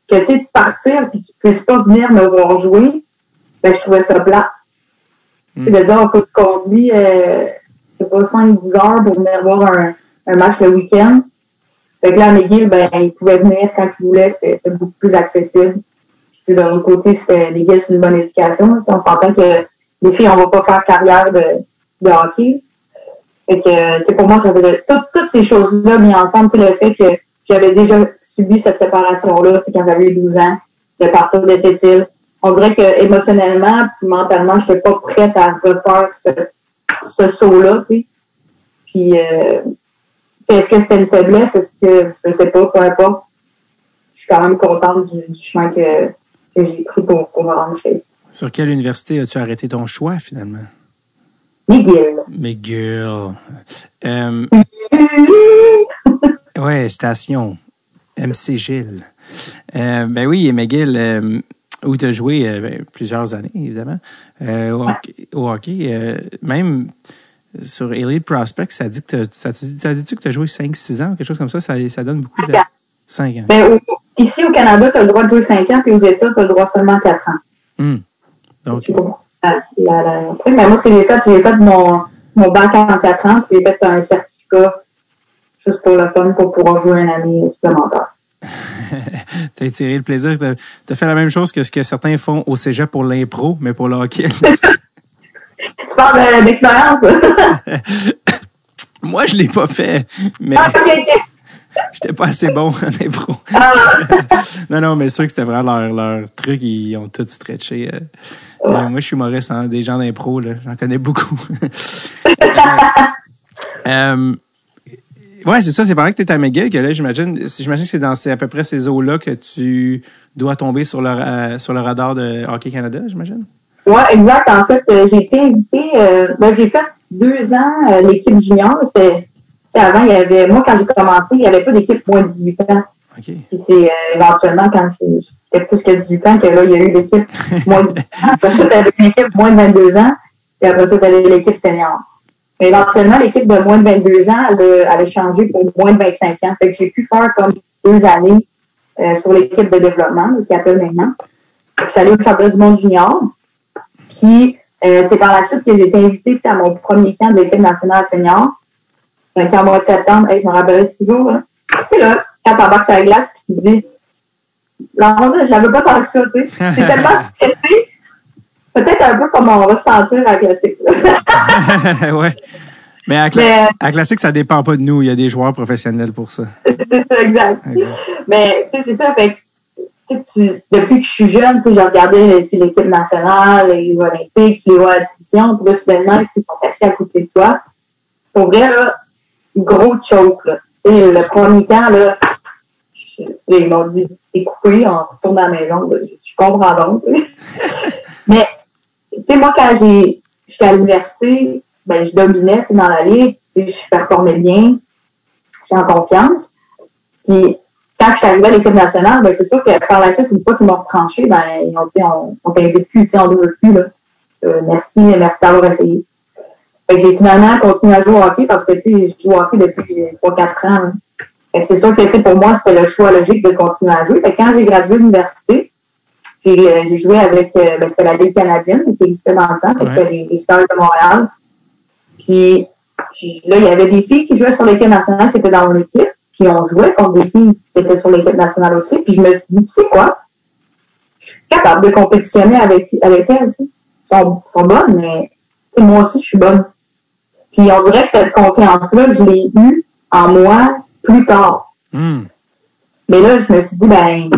Speaker 4: que tu sais, de partir et qu'ils ne puissent pas venir me voir jouer, ben, je trouvais ça plat. Puis de dire, faut que tu conduis, je sais pas, 5-10 heures pour venir voir un match le week-end. Fait que là, à McGill, ben, ils pouvaient venir quand ils voulaient, c'était beaucoup plus accessible. Puis, de l'autre côté, McGill, c'est une bonne éducation. On s'entend que les filles, on va pas faire carrière de hockey. Fait que, pour moi, j'avais toutes ces choses-là mis ensemble, le fait que j'avais déjà subi cette séparation-là, quand j'avais eu 12 ans. de partir de cette île. On dirait que émotionnellement puis mentalement, je n'étais pas prête à refaire ce saut-là, tu sais. Puis, est-ce que c'était une faiblesse? Est-ce que, je sais pas, peu importe. Je suis quand même contente du chemin que j'ai pris pour me rendre jusqu'ici.
Speaker 1: Sur quelle université as-tu arrêté ton choix, finalement?
Speaker 4: McGill.
Speaker 1: Ouais, station. MC Gilles. Ben oui, McGill, où tu as joué plusieurs années, évidemment, au hockey. Même sur Elite Prospect, ça dit que tu as joué 5-6 ans ou quelque chose comme ça? Ça donne beaucoup de... 5 ans.
Speaker 4: Ben, ici, au Canada, tu as le droit de jouer 5 ans, puis aux États, tu as le droit seulement 4 ans.
Speaker 1: Donc...
Speaker 4: Mais moi, ce que j'ai fait mon bac en 4 ans, puis j'ai fait un certificat juste pour le fun, pour pouvoir jouer une année supplémentaire.
Speaker 1: Tu as tiré le plaisir. Tu as fait la même chose que ce que certains font au cégep pour l'impro, mais pour le hockey.
Speaker 4: Tu parles d'expérience?
Speaker 1: Moi, je ne l'ai pas fait, mais j'étais pas assez bon en impro. Non, mais c'est sûr que c'était vraiment leur truc. Ils ont tout stretché. Moi, je suis humoriste, hein, des gens d'impro, là, j'en connais beaucoup. Ouais, c'est ça, c'est pendant que tu es à McGill que là, j'imagine que c'est à peu près ces eaux-là que tu dois tomber sur le radar de Hockey Canada, j'imagine? Oui,
Speaker 4: exact. En fait, j'ai été invitée, j'ai fait 2 ans l'équipe junior. C'était avant, moi, quand j'ai commencé, il n'y avait pas d'équipe moins de 18 ans.
Speaker 1: Okay.
Speaker 4: Puis c'est éventuellement, quand j'étais plus que 18 ans, que là, il y a eu l'équipe moins de 18 ans. Après ça, tu avais l'équipe moins de 22 ans. Puis après ça, tu avais l'équipe senior. Mais éventuellement, l'équipe de moins de 22 ans, elle a changé pour moins de 25 ans. Fait que j'ai pu faire comme 2 années sur l'équipe de développement, qui appelle maintenant. Je suis allée au championnat du monde junior. Puis c'est par la suite que j'ai été invitée à mon premier camp de l'équipe nationale senior. Un camp au mois de septembre. Je me rappellerai toujours. Hein. Tu sais, là, quand t'embarques sur la glace puis tu dis la ronde, je la veux pas tant que ça, tu sais. C'est tellement stressé. Peut-être un peu comme on va se sentir à Classique.
Speaker 1: Ouais. Mais à Classique, ça dépend pas de nous. Il y a des joueurs professionnels pour ça.
Speaker 4: C'est ça, exact. Mais, tu sais, c'est ça. Fait que, depuis que je suis jeune, je regardais l'équipe nationale, les Olympiques, les voies d'admission. Puis là, soudainement, ils sont assis à côté de toi. Pour vrai, là, gros choke, là. Tu sais, le premier camp, là, ils m'ont dit, t'es coupé, on retourne à la maison. Je comprends donc, tu sais. Mais, tu sais, moi, quand j'étais à l'université, ben, je dominais, dans la ligue, tu sais, je performais bien, j'étais en confiance. Puis, quand je suis arrivée à l'équipe nationale, ben, c'est sûr que par la suite, une fois qu'ils m'ont retranché, ben, ils m'ont dit, on t'invite plus, tu sais, on ne veut plus, là. Merci d'avoir essayé. Fait que j'ai finalement continué à jouer au hockey parce que, tu sais, je joue au hockey depuis 3-4 ans, là. Fait que c'est sûr que, tu sais, pour moi, c'était le choix logique de continuer à jouer. Fait que quand j'ai gradué de l'université, j'ai joué avec c'était la Ligue canadienne qui existait dans le temps. Ouais. C'était les Stars de Montréal. Puis là, il y avait des filles qui jouaient sur l'équipe nationale qui étaient dans mon équipe. Puis on jouait contre des filles qui étaient sur l'équipe nationale aussi. Puis je me suis dit, tu sais quoi? Je suis capable de compétitionner avec elles. Tu sais. Elles sont bonnes, mais tu sais, moi aussi, je suis bonne. Puis on dirait que cette confiance-là, je l'ai eue en moi plus tard. Mais là, je me suis dit, ben,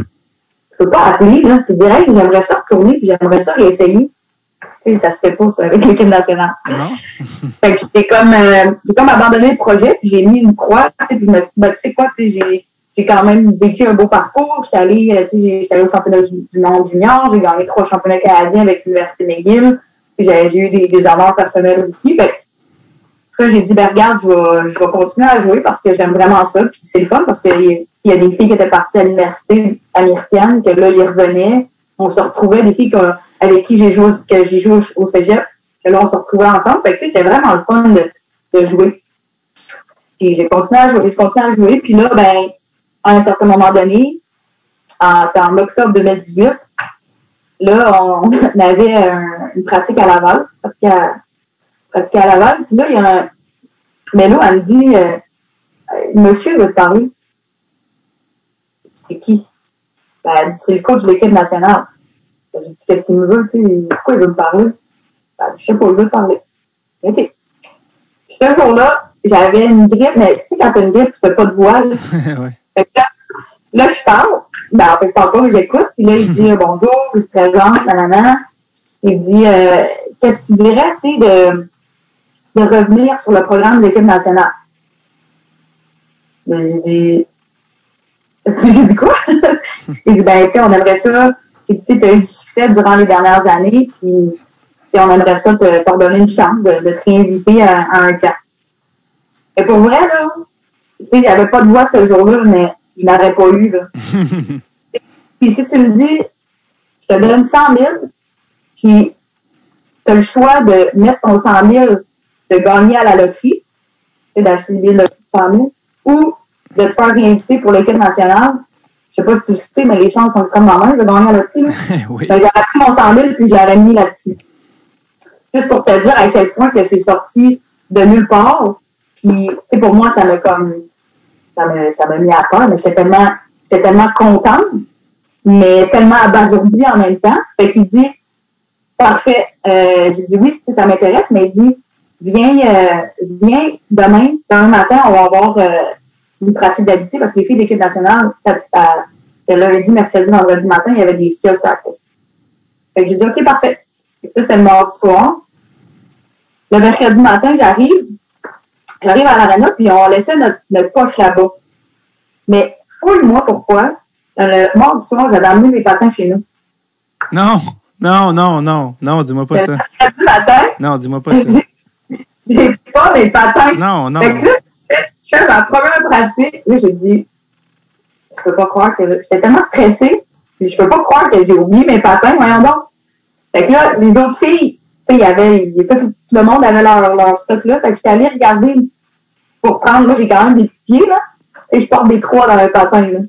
Speaker 4: je peux pas appeler, là, puis dire, hey, j'aimerais ça retourner, puis j'aimerais ça réessayer. Tu sais, ça se fait pas, ça, avec l'équipe nationale. Fait que j'ai comme abandonné le projet, puis j'ai mis une croix, tu sais, puis je me suis dit, ben, tu sais quoi, tu sais, j'ai quand même vécu un beau parcours. J'étais allée au championnat du monde junior, j'ai gagné 3 championnats canadiens avec l'Université McGill, puis j'ai eu des honneurs personnels aussi. Fait que, ça, j'ai dit, ben, regarde, je vais continuer à jouer parce que j'aime vraiment ça. Puis c'est le fun parce qu'il y a des filles qui étaient parties à l'université américaine, que là, ils revenaient. On se retrouvait, des filles avec qui j'ai joué au cégep, que là, on se retrouvait ensemble. Fait que, c'était vraiment le fun de jouer. Puis j'ai continué à jouer. Puis là, ben, à un certain moment donné, c'était en octobre 2018, là, on avait une pratique à Laval, pratiquer à Laval. Puis là, il y a un... Mélo, elle me dit, monsieur veut te parler. C'est qui? Ben, c'est le coach de l'équipe nationale. Ben, j'ai dit, qu'est-ce qu'il me veut? Tu sais, pourquoi il veut me parler? Ben, je sais pas, il veut parler. OK. Puis ce jour-là, j'avais une grippe, mais tu sais, quand t'as une grippe, tu fais pas de voix. Là.
Speaker 1: Ouais.
Speaker 4: Fait que là, je parle, en fait, je parle pas, mais j'écoute. Puis là, il dit bonjour, il se présente, nanana. Il dit qu'est-ce que tu dirais, tu sais, de revenir sur le programme de l'équipe nationale? J'ai dit quoi? Il dit, ben, tu sais, on aimerait ça. Tu sais, tu as eu du succès durant les dernières années, puis on aimerait ça te redonner une chance de te réinviter à un camp. Et pour vrai, là, tu sais, j'avais pas de voix ce jour-là, mais je n'aurais pas eu, là. Puis si tu me dis, je te donne 100 000, puis tu as le choix de mettre ton 100 000, de gagner à la loterie, tu sais, d'acheter des billets de loterie de 100 000, ou de te faire réinviter pour l'équipe nationale. Je sais pas si tu le sais, mais les chances sont extrêmement minces de gagner à la loterie, là.
Speaker 1: Oui.
Speaker 4: Ben, j'aurais pris mon 100 000, puis je l'aurais mis là-dessus. Juste pour te dire à quel point que c'est sorti de nulle part. Puis, tu sais, pour moi, ça m'a mis à peur, mais j'étais tellement contente, mais tellement abasourdie en même temps. Fait qu'il dit, parfait, j'ai dit oui, ça m'intéresse, mais il dit, viens demain matin, on va avoir une pratique d'habiter, parce que les filles d'équipe nationale, c'était lundi, mercredi, vendredi matin, il y avait des skills practice. Fait que j'ai dit, OK, parfait. Fait que ça, c'était le mardi soir. Le mercredi matin, j'arrive à l'arena, puis on laissait notre poche là-bas. Mais fouille-moi pourquoi. Le mardi soir, j'avais amené mes patins chez nous.
Speaker 1: Non, dis-moi pas ça.
Speaker 4: Le mercredi matin.
Speaker 1: Non, dis-moi pas ça.
Speaker 4: J'ai pas mes patins.
Speaker 1: Non.
Speaker 4: Fait que là, je fais ma première pratique. Là, j'ai dit, je peux pas croire que... J'étais tellement stressée. Je peux pas croire que j'ai oublié mes patins. Voyons donc. Fait que là, les autres filles, tu sais, tout le monde avait leur stock là. Fait que j'étais allée regarder pour prendre. Moi, j'ai quand même des petits pieds, là. Et je porte des 3 dans un patin, là.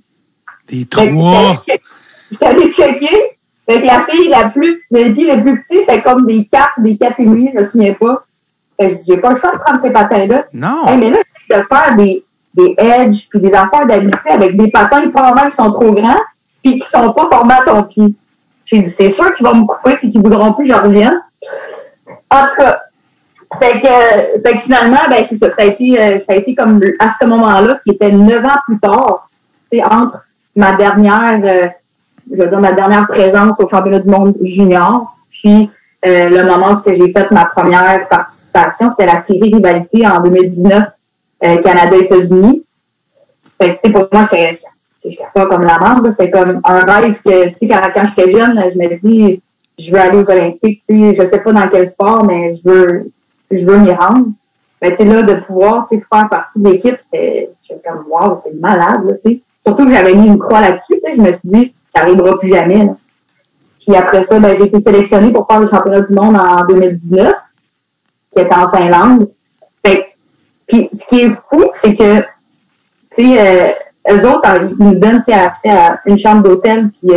Speaker 1: Des 3?
Speaker 4: J'étais allée checker. Fait que la fille les pieds les plus petits, c'était comme des 4 et demi, je me souviens pas. Fait que je dis, j'ai pas le choix de prendre ces patins-là.
Speaker 1: Non.
Speaker 4: Hey, mais là, c'est de faire des edges puis des affaires d'habitude avec des patins probablement qui sont trop grands puis qui sont pas formés à ton pied. J'ai dit, c'est sûr qu'ils vont me couper puis qu'ils voudront plus que je revienne. En tout cas, fait que finalement, ben, c'est ça. Ça a été comme à ce moment-là, qui était 9 ans plus tard, tu sais, entre ma dernière présence au championnat du monde junior, puis le moment où j'ai fait ma première participation, c'était la série Rivalité en 2019, Canada-États-Unis. Fait que, tu sais, pour moi, j'étais pas comme la merde, c'était comme un rêve que, tu sais, quand j'étais jeune, je me dis, je veux aller aux Olympiques, tu sais, je sais pas dans quel sport, mais je veux m'y rendre. Mais tu sais, là, de pouvoir, tu sais, faire partie de l'équipe, c'était comme, wow, c'est malade, là, tu sais. Surtout que j'avais mis une croix là-dessus, tu sais, je me suis dit, ça n'arrivera plus jamais, là. Puis après ça, ben, j'ai été sélectionnée pour faire le championnat du monde en 2019, qui était en Finlande. Fait puis ce qui est fou, c'est que, tu sais, eux autres, ils nous donnent accès à une chambre d'hôtel puis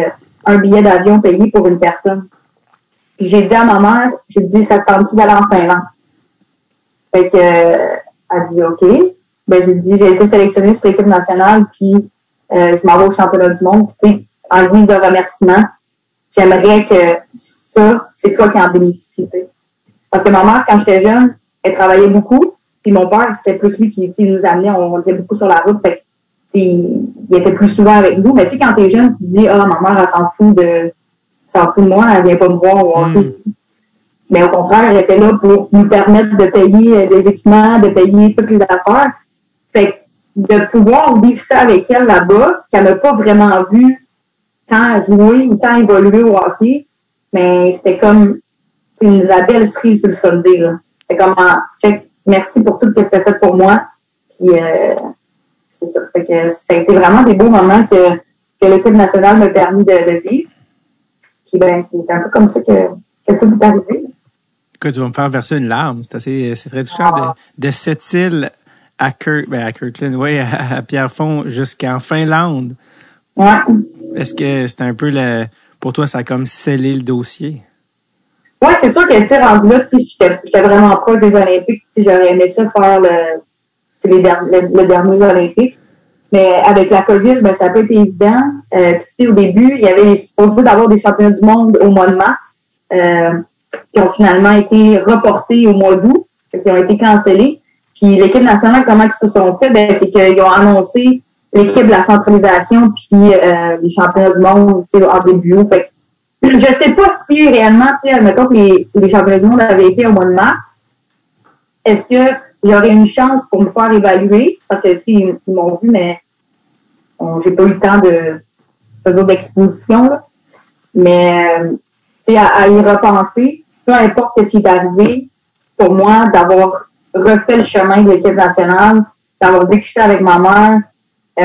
Speaker 4: un billet d'avion payé pour une personne. Puis j'ai dit à ma mère, j'ai dit, ça te tente-tu d'aller en Finlande? Fait que, elle dit, OK. Ben, j'ai dit, j'ai été sélectionnée sur l'équipe nationale, puis je m'en vais au championnat du monde. Puis, tu sais, en guise de remerciement, j'aimerais que ça, c'est toi qui en bénéficies, tu sais. Parce que ma mère, quand j'étais jeune, elle travaillait beaucoup, puis mon père, c'était plus lui qui nous amenait, on était beaucoup sur la route, fait que, il était plus souvent avec nous. Mais tu sais, quand t'es jeune, tu te dis, ma mère, elle s'en fout de moi, elle vient pas me voir. Mais au contraire, elle était là pour nous permettre de payer des équipements, de payer toutes les affaires. Fait que de pouvoir vivre ça avec elle là-bas, qu'elle m'a pas vraiment vu tant jouer ou tant évoluer au hockey, mais c'était comme la belle cerise sur le Sunday, là. C'est comme, merci pour tout ce que tu as fait pour moi. Puis, c'est ça. Fait que ça a été vraiment des beaux moments que l'équipe nationale m'a permis de vivre. Puis, ben, c'est un peu comme ça que tout est arrivé.
Speaker 1: Que tu vas me faire verser une larme. C'est très touchant de cette île à Kirkland, oui, à Pierrefonds jusqu'en Finlande.
Speaker 4: Ouais.
Speaker 1: Est-ce que c'est un peu pour toi, ça a comme scellé le dossier?
Speaker 4: Oui, c'est sûr que, tu sais, rendu là, j'étais vraiment proche des Olympiques. Tu sais, j'aurais aimé ça faire les derniers Olympiques. Mais avec la COVID, ben, ça n'a pas été évident. Puis, tu sais, au début, il y avait supposé d'avoir des championnats du monde au mois de mars, qui ont finalement été reportés au mois d'août, qui ont été cancellés. Puis, l'équipe nationale, comment ils se sont fait? Ben, c'est qu'ils ont annoncé l'équipe de la centralisation puis les championnats du monde, tu sais, en début. Fait que, je sais pas si réellement, tu sais, admettons que les championnats du monde avaient été au mois de mars, est-ce que j'aurais une chance pour me faire évaluer? Parce que, tu sais, ils m'ont dit, mais j'ai pas eu le temps de faire d'exposition, là. Mais, tu sais, à y repenser, peu importe ce qui est arrivé, pour moi, d'avoir refait le chemin de l'équipe nationale, d'avoir vécu ça avec ma mère, tu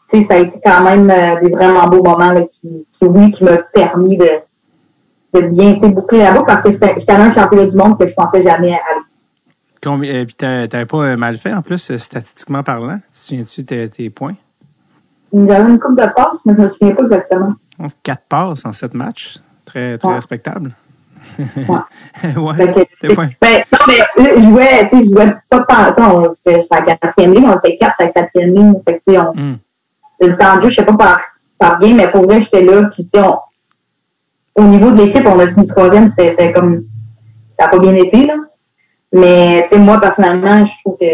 Speaker 4: sais, ça a été quand même des vraiment beaux moments là, qui m'ont permis de bien, tu sais, boucler la boucle parce que j'étais allé à un championnat du monde que je pensais jamais aller.
Speaker 1: Puis t'avais pas mal fait en plus, statistiquement parlant. Tu te souviens-tu tes points?
Speaker 4: J'avais une coupe de passes, mais je me souviens pas exactement.
Speaker 1: 4 passes en 7 matchs. Très respectable.
Speaker 4: Ouais.
Speaker 1: Ouais, tes points.
Speaker 4: Non, mais je jouais pas tant. C'était à la 4e ligne, on était 4 à la 4e ligne. Fait que, tu sais, le temps de jeu, je sais pas par bien, mais pour vrai, j'étais là. Puis, tu sais, au niveau de l'équipe, on a fini 3e. C'était comme. Ça n'a pas bien été, là. Mais, tu sais, moi, personnellement, je trouve que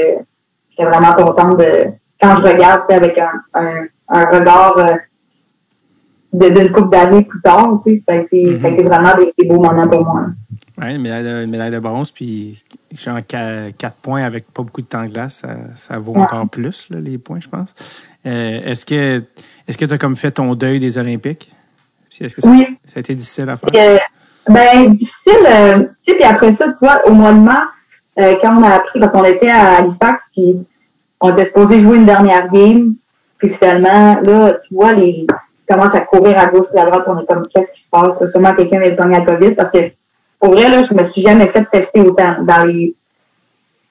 Speaker 4: j'étais vraiment contente de. Quand je regarde, avec un regard d'une couple d'années plus tard, tu sais, ça a été vraiment des beaux moments pour moi.
Speaker 1: Oui, une médaille de bronze, puis genre 4 points avec pas beaucoup de temps de glace, ça vaut encore plus, là, les points, je pense. Est-ce que tu as comme fait ton deuil des Olympiques? Puis est-ce que ça a été difficile à faire?
Speaker 4: Difficile. Tu sais, puis après ça, tu vois, au mois de mars, quand on a appris, parce qu'on était à Halifax, puis on était supposé jouer une dernière game, puis finalement, là, tu vois, commence à courir à gauche et à droite, on est comme, qu'est-ce qui se passe? Là, sûrement quelqu'un va être gagné à la COVID, parce que, pour vrai, là, je me suis jamais fait tester autant. On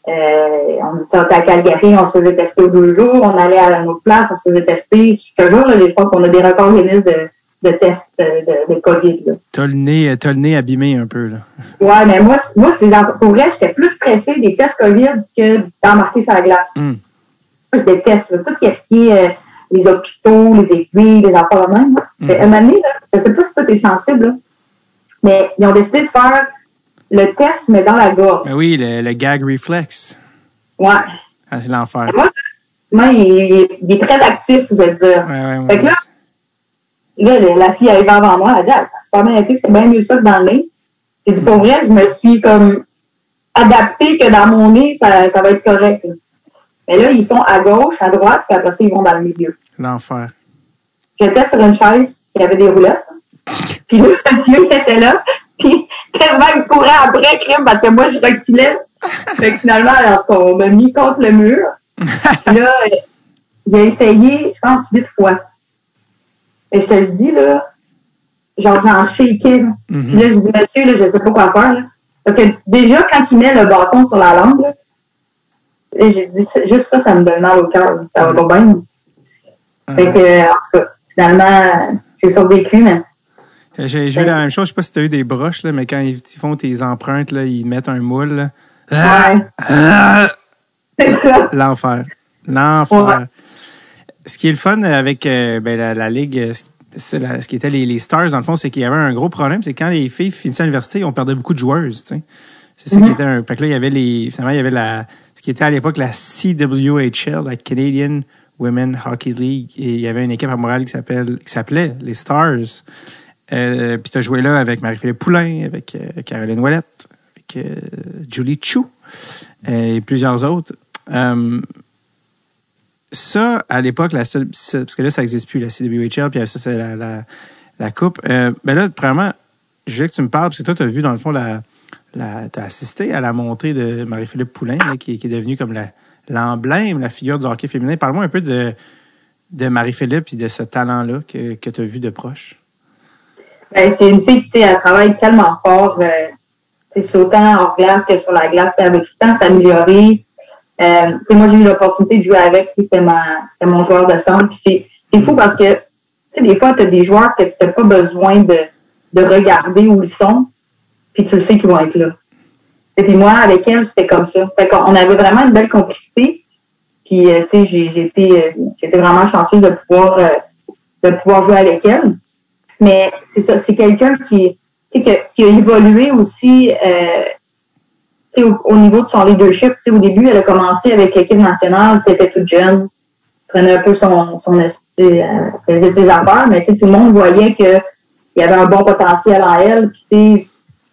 Speaker 4: était à Calgary, on se faisait tester aux 2 jours, on allait à une autre place, on se faisait tester. Je te jure, là, je pense qu'on a des records Guinness de tests de COVID, là.
Speaker 1: T'as le nez abîmé un peu, là.
Speaker 4: Ouais, mais moi, pour vrai, j'étais plus pressée des tests COVID que d'embarquer sur la glace. Moi, je déteste, là, tout ce qui est, les hôpitaux, les aiguilles, les affaires de même. Un moment donné, là, je ne sais pas si toi, t'es sensible, là, mais ils ont décidé de faire le test, mais dans la gorge.
Speaker 1: Ben oui, le gag reflex.
Speaker 4: Ouais.
Speaker 1: Ah, c'est l'enfer.
Speaker 4: Moi, il est très actif, vous allez dire.
Speaker 1: Ouais.
Speaker 4: Fait que là, la fille arrive avant moi, elle dit, c'est pas bien été, c'est bien mieux ça que dans le nez. J'ai dit, pour vrai, je me suis comme adaptée que dans mon nez, ça va être correct. Là. Mais là, ils font à gauche, à droite, puis après ça, ils vont dans le milieu.
Speaker 1: L'enfer.
Speaker 4: J'étais sur une chaise qui avait des roulettes. Puis le monsieur qui était là, puis quasiment il courait après crime parce que moi, je reculais. Fait que finalement, on m'a mis contre le mur. Puis là, il a essayé, je pense, 8 fois. Et je te le dis, là, genre, j'en shakeais. Puis là, je dis, monsieur, là, je sais pas quoi faire. Là. Parce que déjà, quand il met le bâton sur la langue, là, j'ai dit, juste ça me donne mal au cœur. Ça va pas bien. Fait que, en tout cas, finalement, j'ai survécu, mais.
Speaker 1: J'ai eu la même chose. Je sais pas si tu as eu des broches, là, mais quand ils font tes empreintes, là, ils mettent un moule. Là.
Speaker 4: Ouais. C'est ça.
Speaker 1: L'enfer.
Speaker 4: Ouais.
Speaker 1: Ce qui est le fun avec la Ligue, ce qui était les Stars, dans le fond, c'est qu'il y avait un gros problème. C'est quand les filles finissaient à l'université, on perdait beaucoup de joueuses. T'sais. C'est ça qui était un. Fait que là, il y avait finalement, il y avait ce qui était à l'époque la CWHL, la Canadian Women Hockey League. Et il y avait une équipe à Montréal qui s'appelait les Stars. Puis tu as joué là avec Marie-Philippe Poulain, avec Caroline Ouellette, avec Julie Chou et plusieurs autres. Ça, à l'époque, parce que là, ça n'existe plus, la CWHL, puis ça, c'est la coupe. Ben là, premièrement, je voulais que tu me parles, parce que toi, tu as vu, dans le fond, tu as assisté à la montée de Marie-Philippe Poulain, là, qui est devenue comme l'emblème, la figure du hockey féminin. Parle-moi un peu de Marie-Philippe et de ce talent-là que tu as vu de proche.
Speaker 4: Ben, c'est une fille qui travaille tellement fort, c'est autant hors glace que sur la glace, elle veut tout le temps s'améliorer. Moi, j'ai eu l'opportunité de jouer avec, c'était mon joueur de centre. Puis c'est fou parce que des fois, tu as des joueurs que tu n'as pas besoin de regarder où ils sont, puis tu le sais qu'ils vont être là. Et puis moi, avec elle, c'était comme ça. Fait qu'on avait vraiment une belle complicité. Puis, j'ai été vraiment chanceuse de pouvoir jouer avec elle. Mais c'est ça, c'est quelqu'un qui a évolué aussi au niveau de son leadership. Au début, elle a commencé avec l'équipe nationale, elle était toute jeune, prenait un peu son esprit, faisait ses affaires, mais tout le monde voyait qu'il y avait un bon potentiel en elle. Puis, tu sais,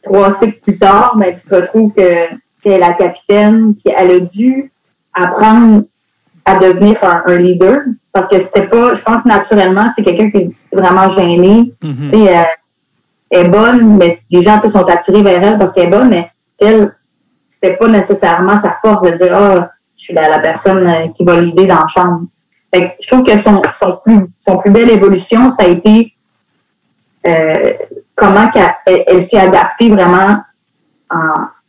Speaker 4: 3 cycles plus tard, ben, tu te retrouves que c'est la capitaine, puis elle a dû apprendre à devenir un leader, parce que c'était pas, je pense naturellement, c'est quelqu'un qui est vraiment gêné. Mm-hmm. Tu sais, elle est bonne, mais les gens sont attirés vers elle parce qu'elle est bonne, mais elle, c'était pas nécessairement sa force de dire je suis la personne qui va l'aider dans la chambre. Fait que je trouve que son plus belle évolution, ça a été comment elle s'est adaptée vraiment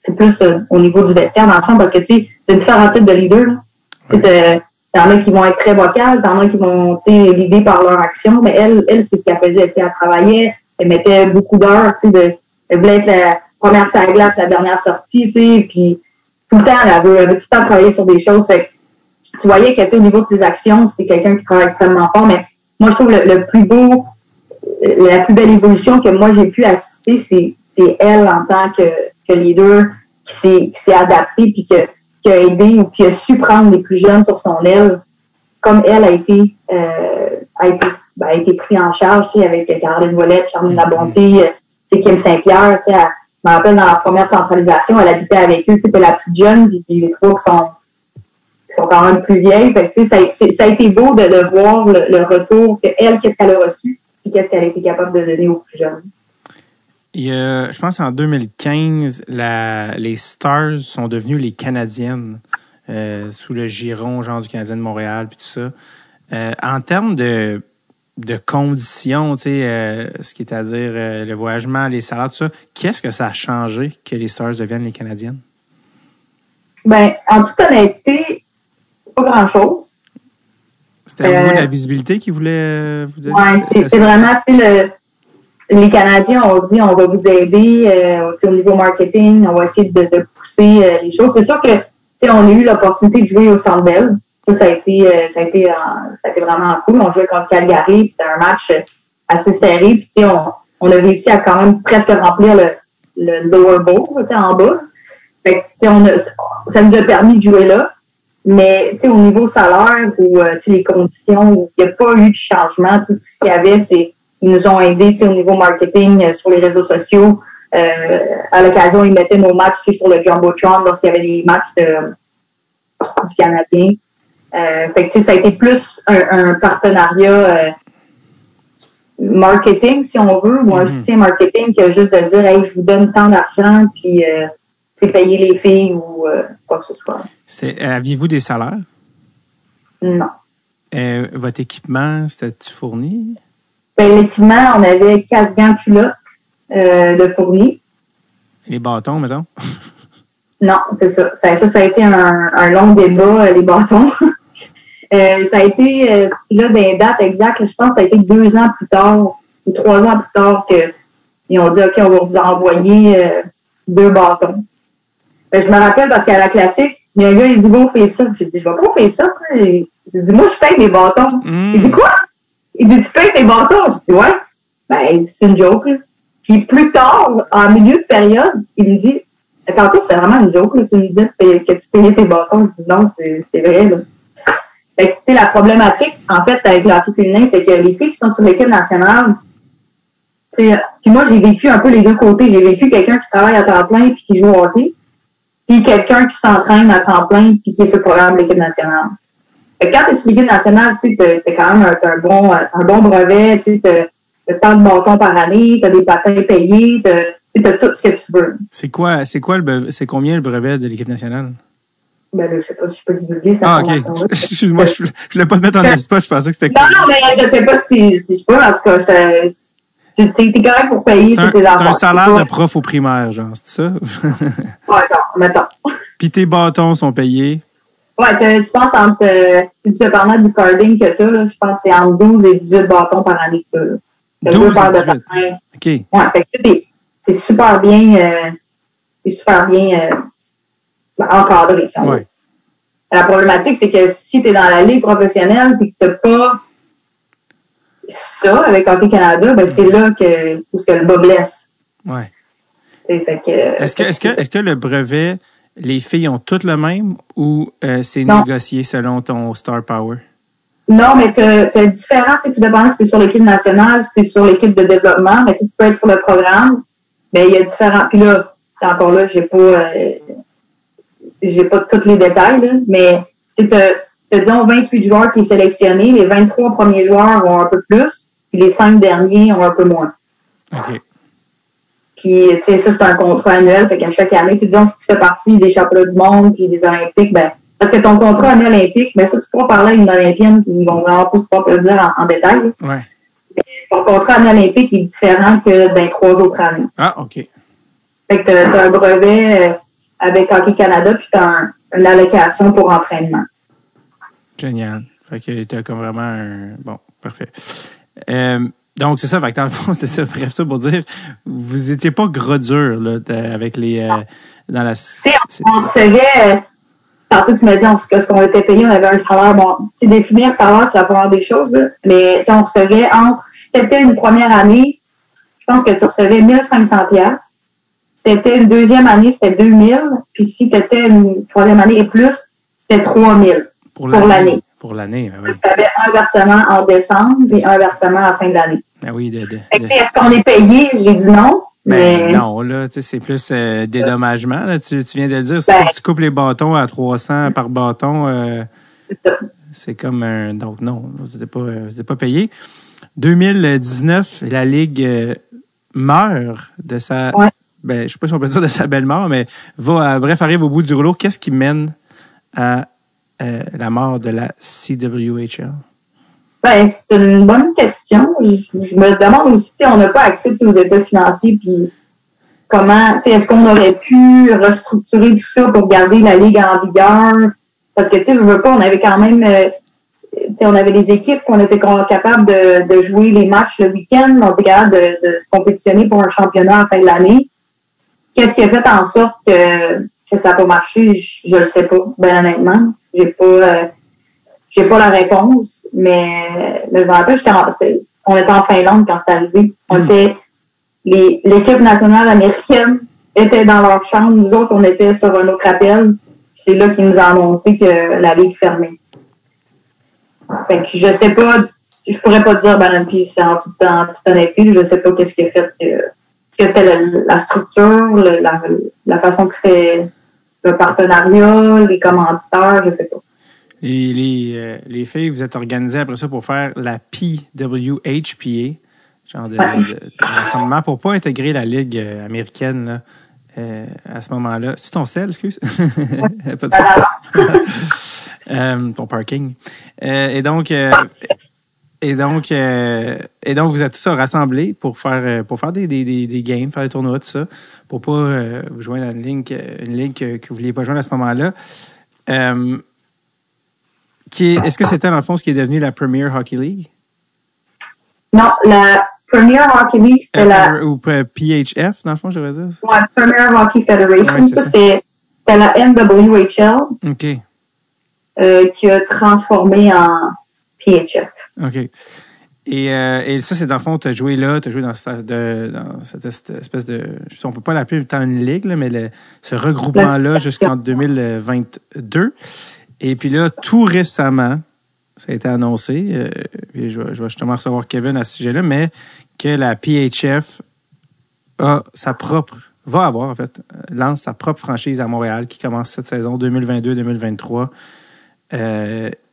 Speaker 4: c'est plus au niveau du vestiaire dans la chambre, parce que tu sais, il y a différents types de leaders. T'en as qui vont être très vocales, t'en as qui vont l'aider par leur action, mais elle c'est ce qu'elle faisait. Elle travaillait, elle mettait beaucoup d'heures, elle voulait être la première sur la glace, la dernière sortie, puis tout le temps, elle avait tout le temps travaillé sur des choses. Fait que tu voyais que au niveau de ses actions, c'est quelqu'un qui travaille extrêmement fort, mais moi, je trouve le plus beau, la plus belle évolution que moi j'ai pu assister, c'est elle en tant que leader qui s'est adaptée puis qui a aidé ou qui a su prendre les plus jeunes sur son aile, comme elle a été pris en charge, avec Caroline Ouellette, Charline Labonté, Kim Saint-Pierre, je me rappelle dans la première centralisation, elle habitait avec eux, la petite jeune, puis les trois qui sont quand même plus vieilles. Fait que, ça a été beau de voir le retour, qu'est-ce qu'elle a reçu, puis qu'est-ce qu'elle a été capable de donner aux plus jeunes.
Speaker 1: Je pense en 2015, les Stars sont devenues les Canadiennes, sous le giron du Canadien de Montréal, puis tout ça. En termes de conditions, ce qui est à dire le voyagement, les salaires, tout ça, qu'est-ce que ça a changé que les Stars deviennent les Canadiennes? Ben,
Speaker 4: en toute honnêteté, pas grand-chose.
Speaker 1: C'était au niveau de la visibilité qu'ils voulaient vous donner?
Speaker 4: Oui, c'est vraiment, les Canadiens ont dit on va vous aider au niveau marketing, on va essayer de pousser les choses. C'est sûr que on a eu l'opportunité de jouer au Centre Bell. Ça a été vraiment cool. On jouait contre Calgary, puis c'était un match assez serré. Puis on a réussi à quand même presque remplir le lower bowl, en bas. Fait que, ça nous a permis de jouer là. Mais au niveau salaire ou les conditions, il n'y a pas eu de changement. Tout ce qu'il y avait, ils nous ont aidés au niveau marketing sur les réseaux sociaux. À l'occasion, ils mettaient nos matchs sur le Jumbotron lorsqu'il y avait des matchs du Canadien. Fait que ça a été plus un partenariat marketing, si on veut, ou un soutien marketing que juste de dire hey, je vous donne tant d'argent, puis payer les filles ou quoi que ce soit.
Speaker 1: Aviez-vous des salaires?
Speaker 4: Non.
Speaker 1: Votre équipement, c'était-tu fourni?
Speaker 4: Ben, l'équipement, on avait casse-gants culottes de fournis.
Speaker 1: Les bâtons, mettons?
Speaker 4: Non, c'est ça. Ça a été un long débat, les bâtons. Ça a été, là, des dates exactes, je pense que ça a été 2 ans plus tard ou 3 ans plus tard qu'ils ont dit OK, on va vous envoyer 2 bâtons. Je me rappelle parce qu'à la classique, il y a un gars, il dit bon, fais ça. J'ai dit, je vais pas faire ça. J'ai dit, moi, je paye mes bâtons. Il dit quoi? Il dit, tu payes tes bâtons? J'ai dit, ouais. Ben, c'est une joke, là. Puis plus tard, en milieu de période, il me dit, tantôt, c'est vraiment une joke, là. Tu me dis que tu payais tes bâtons. Je dis, non, c'est vrai, là. Fait que, tu sais, la problématique, en fait, avec le hockey féminin, c'est que les filles qui sont sur l'équipe nationale, tu sais, puis moi, j'ai vécu un peu les deux côtés. J'ai vécu quelqu'un qui travaille à temps plein puis qui joue au hockey, puis quelqu'un qui s'entraîne à temps plein puis qui est sur le programme de l'équipe nationale. Fait que quand t'es sur l'équipe nationale, tu sais, t'as quand même un bon brevet, tu sais, t'as tant de bâtons par année, t'as des patins payés, t'as tout ce que tu veux.
Speaker 1: C'est combien le brevet de l'équipe nationale?
Speaker 4: Ben là, je sais pas si je peux divulguer ça.
Speaker 1: Ah, OK. Excuse-moi, je voulais pas te mettre en espace, je pensais que c'était...
Speaker 4: Non, mais je sais pas si je peux, en tout cas, t'es correct pour payer tes enfants.
Speaker 1: C'est un salaire de prof au primaire, genre, c'est ça?
Speaker 4: Ouais, mettons.
Speaker 1: Puis tes bâtons sont payés?
Speaker 4: Ouais, tu penses entre... si tu veux parler du carding que t'as, là, je pense que c'est entre 12 et 18 bâtons par année que t'as.
Speaker 1: 12 et 18? OK.
Speaker 4: Ouais, fait que c'est super bien... encadré, si on veut. La problématique, c'est que si tu es dans la ligue professionnelle et que tu n'as pas ça avec Hockey Canada, ben c'est là où le bas blesse.
Speaker 1: Ouais.
Speaker 4: Est-ce
Speaker 1: que le brevet, les filles ont toutes le même ou c'est négocié selon ton Star Power?
Speaker 4: Non, mais t'as différents, tout dépend si c'est sur l'équipe nationale, si c'est sur l'équipe de développement, mais tu peux être sur le programme, mais il y a différents. Puis là, encore là, j'ai pas tous les détails, là, mais t'as disons 28 joueurs qui sont sélectionnés, les 23 premiers joueurs ont un peu plus, puis les 5 derniers ont un peu moins.
Speaker 1: OK.
Speaker 4: Puis, tu sais, ça, c'est un contrat annuel, fait qu'à chaque année, disons, si tu fais partie des championnats du monde puis des Olympiques, ben, parce que ton contrat annuel olympique, mais ça, tu pourras parler à une Olympienne, puis ils vont vraiment pas pouvoir te le dire en détail.
Speaker 1: Ouais.
Speaker 4: Mais ton contrat annuel olympique est différent que dans les 3 autres années.
Speaker 1: Ah, OK.
Speaker 4: Fait que t'as un brevet avec Hockey Canada, puis t'as une allocation pour entraînement.
Speaker 1: Génial. Fait que t'as comme vraiment un... Bon, parfait. Donc, c'est ça. Fait que dans le fond, c'est ça. Bref, ça pour dire, vous étiez pas gros dur, là, avec les... dans la...
Speaker 4: On recevait... Tantôt, tu m'as dit ce qu'on était payé, on avait un salaire. Bon, tu sais, définir le salaire, c'est la première des choses, là. Mais on recevait si t'étais une première année, je pense que tu recevais 1500$. Si t'étais une deuxième année, c'était 2000$. Puis si t'étais une troisième année et plus, c'était 3000$ pour l'année.
Speaker 1: Pour l'année, ben oui.
Speaker 4: Tu avais un versement en décembre et un versement à la fin de l'année.
Speaker 1: Ben oui,
Speaker 4: Est-ce qu'on est payé? J'ai dit non.
Speaker 1: Mais non, là, tu sais, c'est plus dédommagement. Là. Tu viens de le dire, si tu coupes les bâtons à 300 par bâton, c'est comme un... Donc non, c'était pas payé. 2019, la Ligue meurt de sa...
Speaker 4: Ouais.
Speaker 1: Ben, je sais pas si on peut dire de sa belle mort, mais arrive au bout du rouleau. Qu'est-ce qui mène à la mort de la CWHL?
Speaker 4: Ben, c'est une bonne question. Je me demande aussi, on n'a pas accès aux états financiers, puis comment, est-ce qu'on aurait pu restructurer tout ça pour garder la Ligue en vigueur? Parce que, je veux pas, on avait quand même, on avait des équipes qu'on était capables de jouer les matchs le week-end, on était capable de compétitionner pour un championnat à la fin de l'année. Qu'est-ce qui a fait en sorte que ça n'a pas marché? Je le sais pas, ben honnêtement. J'ai pas la réponse, mais je me rappelle, on était en Finlande quand c'est arrivé. L'équipe nationale américaine était dans leur chambre. Nous autres, on était sur un autre appel. C'est là qu'ils nous ont annoncé que la Ligue fermait. Fait que je sais pas, je pourrais pas te dire, puis c'est en toute honnêteté, je sais pas qu'est-ce qui a fait que c'était la structure, la façon que c'était le partenariat, les commanditaires, je sais pas.
Speaker 1: Et les filles, vous êtes organisées après ça pour faire la PWHPA, genre de rassemblement pour pas intégrer la Ligue américaine là, à ce moment-là. C'est ton sel, excuse? Pas de... ton parking. Et donc, vous êtes tous rassemblés pour faire des games, faire des tournois, tout ça, pour pas vous joindre à une ligue que vous vouliez pas joindre à ce moment-là. Est-ce que c'était, dans le fond, ce qui est devenu la Premier Hockey League?
Speaker 4: Non, la Premier Hockey League, c'était
Speaker 1: ou PHF, dans le fond, je devrais dire?
Speaker 4: Oui, Premier Hockey Federation.
Speaker 1: Ouais,
Speaker 4: ça, c'était la NWHL.
Speaker 1: OK.
Speaker 4: Qui a transformé en PHF.
Speaker 1: OK. Et ça, c'est dans le fond, tu as joué là, tu as joué dans cette espèce de... On ne peut pas l'appeler tant une ligue, là, mais ce regroupement-là jusqu'en 2022. Et puis là, tout récemment, ça a été annoncé, et je vais justement recevoir Kevin à ce sujet-là, mais que la PHF lance sa propre franchise à Montréal qui commence cette saison 2022-2023.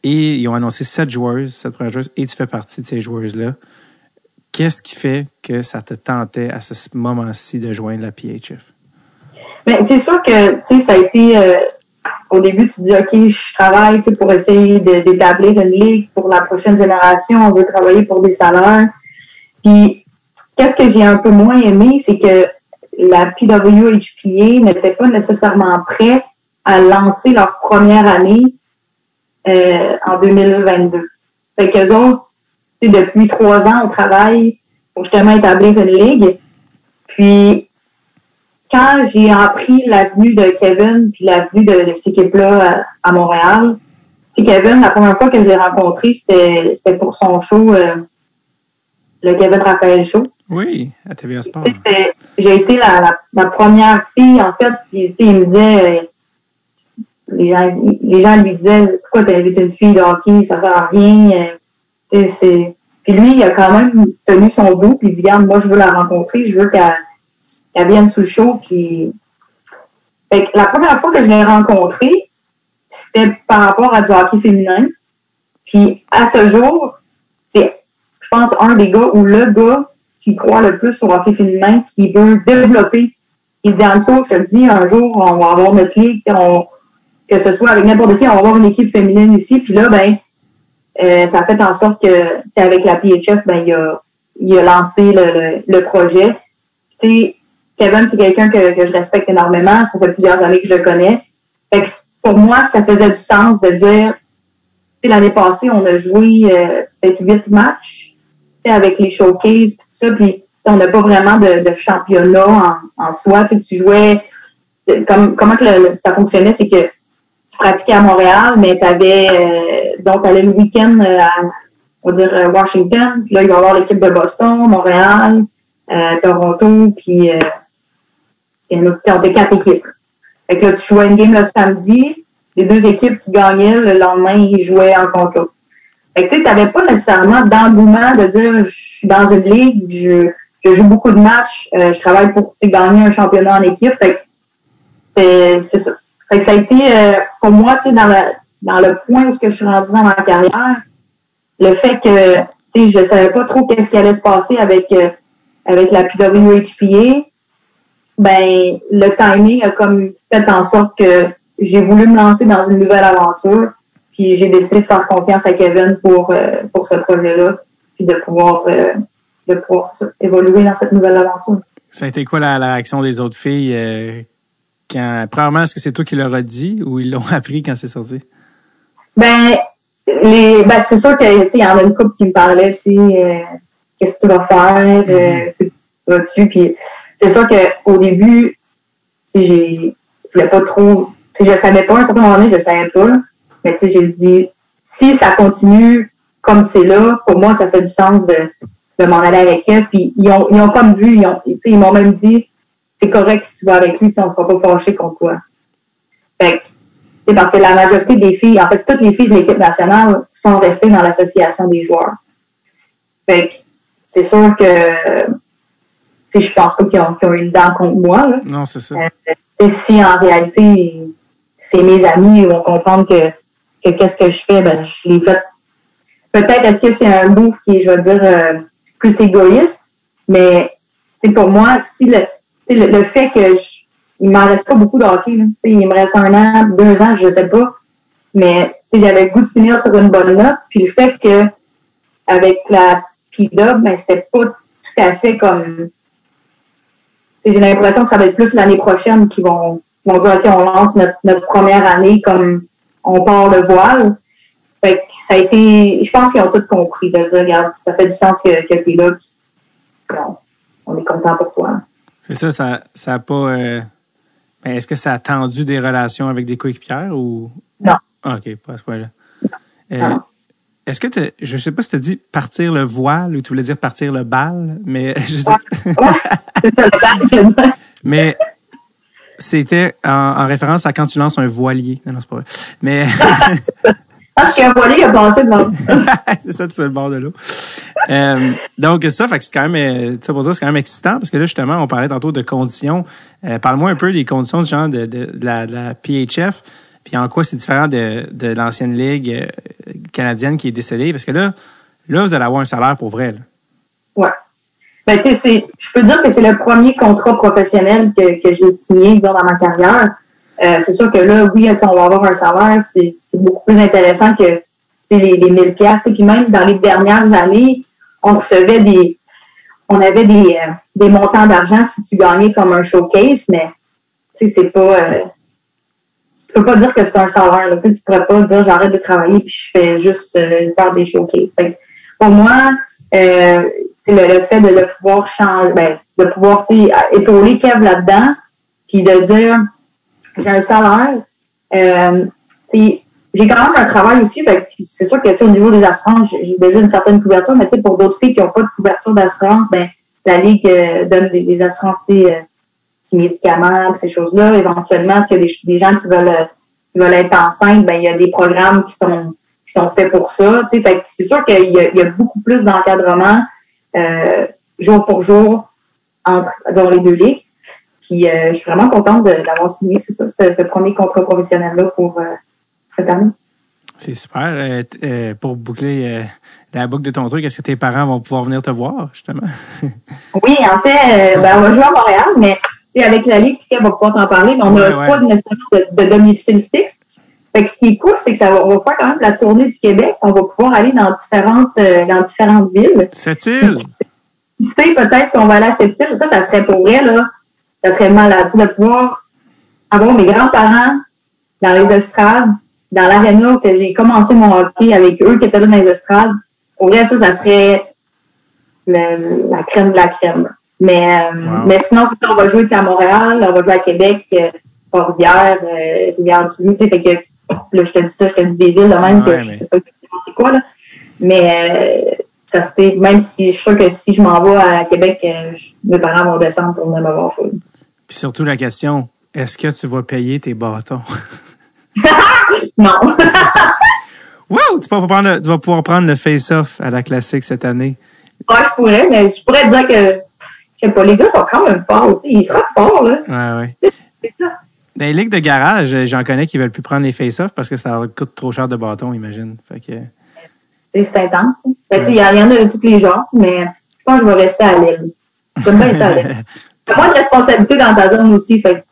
Speaker 1: Et ils ont annoncé 7 premières joueuses, et tu fais partie de ces joueuses-là. Qu'est-ce qui fait que ça te tentait à ce moment-ci de joindre la PHF?
Speaker 4: Mais c'est sûr que, ça a été... au début, tu te dis, OK, je travaille pour essayer d'établir une ligue pour la prochaine génération. On veut travailler pour des salaires. Puis, qu'est-ce que j'ai un peu moins aimé, c'est que la PWHPA n'était pas nécessairement prêt à lancer leur première année en 2022. Fait qu'eux autres, depuis 3 ans, on travaille pour justement établir une ligue. Puis, quand j'ai appris l'avenue de Kevin puis l'avenue de cette équipe-là à Montréal, Kevin, la première fois que je l'ai rencontré, c'était pour son show, le Kevin Raphaël Show.
Speaker 1: Oui, à TVA Sport.
Speaker 4: J'ai été la première fille, en fait, puis il me disait, les gens lui disaient, pourquoi tu invites une fille de hockey, ça sert à rien, Puis lui, il a quand même tenu son bout, puis il dit, regarde, moi, je veux la rencontrer, je veux qu'elle vienne sous le show. Puis... Fait que la première fois que je l'ai rencontrée, c'était par rapport à du hockey féminin. Puis à ce jour, c'est, je pense, un des gars ou le gars qui croit le plus au hockey féminin, qui veut développer. Et dans le saut, je te le dis, un jour, on va avoir notre ligue, que ce soit avec n'importe qui, on va avoir une équipe féminine ici. Puis là, ben, ça fait en sorte qu'avec la PHF, ben, il a lancé le projet. Tu sais, Kevin, c'est quelqu'un que je respecte énormément. Ça fait plusieurs années que je le connais. Fait que pour moi, ça faisait du sens de dire, tu sais, l'année passée, on a joué peut-être 8 matchs, tu sais, avec les showcases, tout ça, puis on n'a pas vraiment de championnat en soi. Tu jouais, comment que ça fonctionnait, c'est que tu pratiquais à Montréal, mais tu avais, disons, tu allais le week-end à, on va dire, Washington, puis là, il va y avoir l'équipe de Boston, Montréal, Toronto, puis on était 4 équipes. Fait que là, tu jouais une game le samedi, les 2 équipes qui gagnaient, le lendemain, ils jouaient en contre. Fait que tu sais, t'avais pas nécessairement d'engouement de dire, je suis dans une ligue, je joue beaucoup de matchs, je travaille pour gagner un championnat en équipe. Fait que c'est ça. Fait que ça a été, pour moi, tu sais, dans le point où je suis rendue dans ma carrière, le fait que, tu sais, je savais pas trop qu'est-ce qui allait se passer avec la PWHPA, ben, le timing a comme fait en sorte que j'ai voulu me lancer dans une nouvelle aventure, puis j'ai décidé de faire confiance à Kevin pour ce projet-là, puis de pouvoir évoluer dans cette nouvelle aventure.
Speaker 1: Ça a été quoi la réaction des autres filles premièrement, est-ce que c'est toi qui leur as dit ou ils l'ont appris quand c'est sorti? Ben,
Speaker 4: c'est sûr que, tu sais, il y en a une couple qui me parlait, tu sais, qu'est-ce que tu vas faire, tu vas-tu, puis c'est sûr qu'au début, tu sais, je voulais pas trop, tu sais, je savais pas, à un certain moment donné, je savais pas, mais tu sais, j'ai dit, si ça continue comme c'est là, pour moi, ça fait du sens de m'en aller avec elle, puis ils ont comme vu, ils m'ont même dit, c'est correct si tu vas avec lui, on ne sera pas fâchés contre toi. Fait que, c'est parce que la majorité des filles, en fait, toutes les filles de l'équipe nationale sont restées dans l'association des joueurs. Fait que, c'est sûr que, tu sais, je pense pas qu'ils ont une dent contre moi, là.
Speaker 1: Non, c'est ça.
Speaker 4: Si en réalité, c'est mes amis, ils vont comprendre que qu'est-ce que je fais, ben, je l'ai fait. Peut-être, est-ce que c'est un move qui est, je veux dire, plus égoïste, mais, tu sais, pour moi, si le fait que il m'en reste pas beaucoup de hockey, là. Il me reste 1 an, 2 ans, je sais pas. Mais j'avais le goût de finir sur une bonne note. Puis le fait que avec la PW, ben c'était pas tout à fait comme. J'ai l'impression que ça va être plus l'année prochaine qu'ils vont dire OK, on lance notre première année comme on part le voile. Fait que ça a été. Je pense qu'ils ont tout compris de dire, regarde, ça fait du sens que t'es là. Puis, on est content pour toi.
Speaker 1: C'est ça a pas. Ben, est-ce que ça a tendu des relations avec des coéquipières ou.
Speaker 4: Non.
Speaker 1: Ah, OK, pas à ce point-là. Est-ce que je sais pas si tu as dit partir le voile ou tu voulais dire partir le bal, mais je sais
Speaker 4: pas. C'est ça, le bal.
Speaker 1: Mais c'était en référence à quand tu lances un voilier. Non, c'est pas vrai. Mais.
Speaker 4: Parce qu'un voilier a passé devant.
Speaker 1: C'est ça, tu es sur le bord de l'eau. Donc, ça, fait que c'est quand même, ça pour dire, c'est quand même excitant parce que là, justement, on parlait tantôt de conditions. Parle-moi un peu des conditions du genre de la PHF, puis en quoi c'est différent de l'ancienne ligue canadienne qui est décédée, parce que là, vous allez avoir un salaire pour vrai, là.
Speaker 4: Ouais. Ben, tu sais, je peux dire que c'est le premier contrat professionnel que j'ai signé, disons, dans ma carrière. C'est sûr que là, oui, on va avoir un salaire, c'est beaucoup plus intéressant que les 1000 $. Puis même dans les dernières années, on avait des montants d'argent si tu gagnais comme un showcase, mais c'est pas. Tu peux pas dire que c'est un salaire. Là. Tu pourrais pas dire j'arrête de travailler puis je fais juste faire des showcases. Fait que pour moi, le fait de pouvoir changer, de pouvoir épauler Kev là-dedans, puis de dire j'ai un salaire, j'ai quand même un travail aussi, c'est sûr que au niveau des assurances, j'ai déjà une certaine couverture, mais pour d'autres filles qui n'ont pas de couverture d'assurance, la Ligue donne des assurances, médicaments, ces choses-là. Éventuellement, s'il y a des gens qui veulent être enceintes, il y a des programmes qui qui sont faits pour ça. Fait que c'est sûr qu'il y a beaucoup plus d'encadrement jour pour jour dans les deux ligues. Puis je suis vraiment contente d'avoir signé, c'est ça, ce premier contrat professionnel-là pour cette année.
Speaker 1: C'est super. Pour boucler la boucle de ton truc, est-ce que tes parents vont pouvoir venir te voir, justement?
Speaker 4: Oui, en fait, on va jouer à Montréal, mais avec la Ligue, elle va pouvoir t'en parler, mais on n'a pas nécessairement de domicile fixe. Fait que ce qui est cool, c'est que on va faire quand même la tournée du Québec. On va pouvoir aller dans différentes villes.
Speaker 1: Sept-Îles!
Speaker 4: Tu sais, peut-être qu'on va aller à Sept-Îles. Ça serait pour vrai, là. Ça serait malade de pouvoir avoir mes grands-parents dans les estrades, dans l'aréna que j'ai commencé mon hockey avec eux qui étaient là dans les estrades. Pour vrai, ça serait la crème de la crème. Mais sinon, c'est ça, on va jouer à Montréal, on va jouer à Québec, Port-Rivière, Rivière-du-Loup, tu sais, fait que là, je te dis ça, je te dis des villes de même que je sais pas exactement c'est quoi, là. Mais ça c'était, même si je suis sûre que si je m'en vais à Québec, mes parents vont descendre pour venir me voir jouer.
Speaker 1: Puis surtout la question, est-ce que tu vas payer tes bâtons?
Speaker 4: Non.
Speaker 1: Wow! Tu vas pouvoir prendre le face-off à la classique cette année.
Speaker 4: Ouais, je pourrais dire que je sais pas, les gars sont quand même forts, ils frappent fort, là.
Speaker 1: Ouais.
Speaker 4: C'est ça.
Speaker 1: Dans les ligues de garage, j'en connais qui veulent plus prendre les face-offs parce que ça leur coûte trop cher de bâton, imagine. Fait que...
Speaker 4: C'est intense. Il y en a de tous les genres, mais je pense que je vais rester à l'aile. J'aime bien être à l'aile. Tu as moins de responsabilité dans ta zone aussi. Fait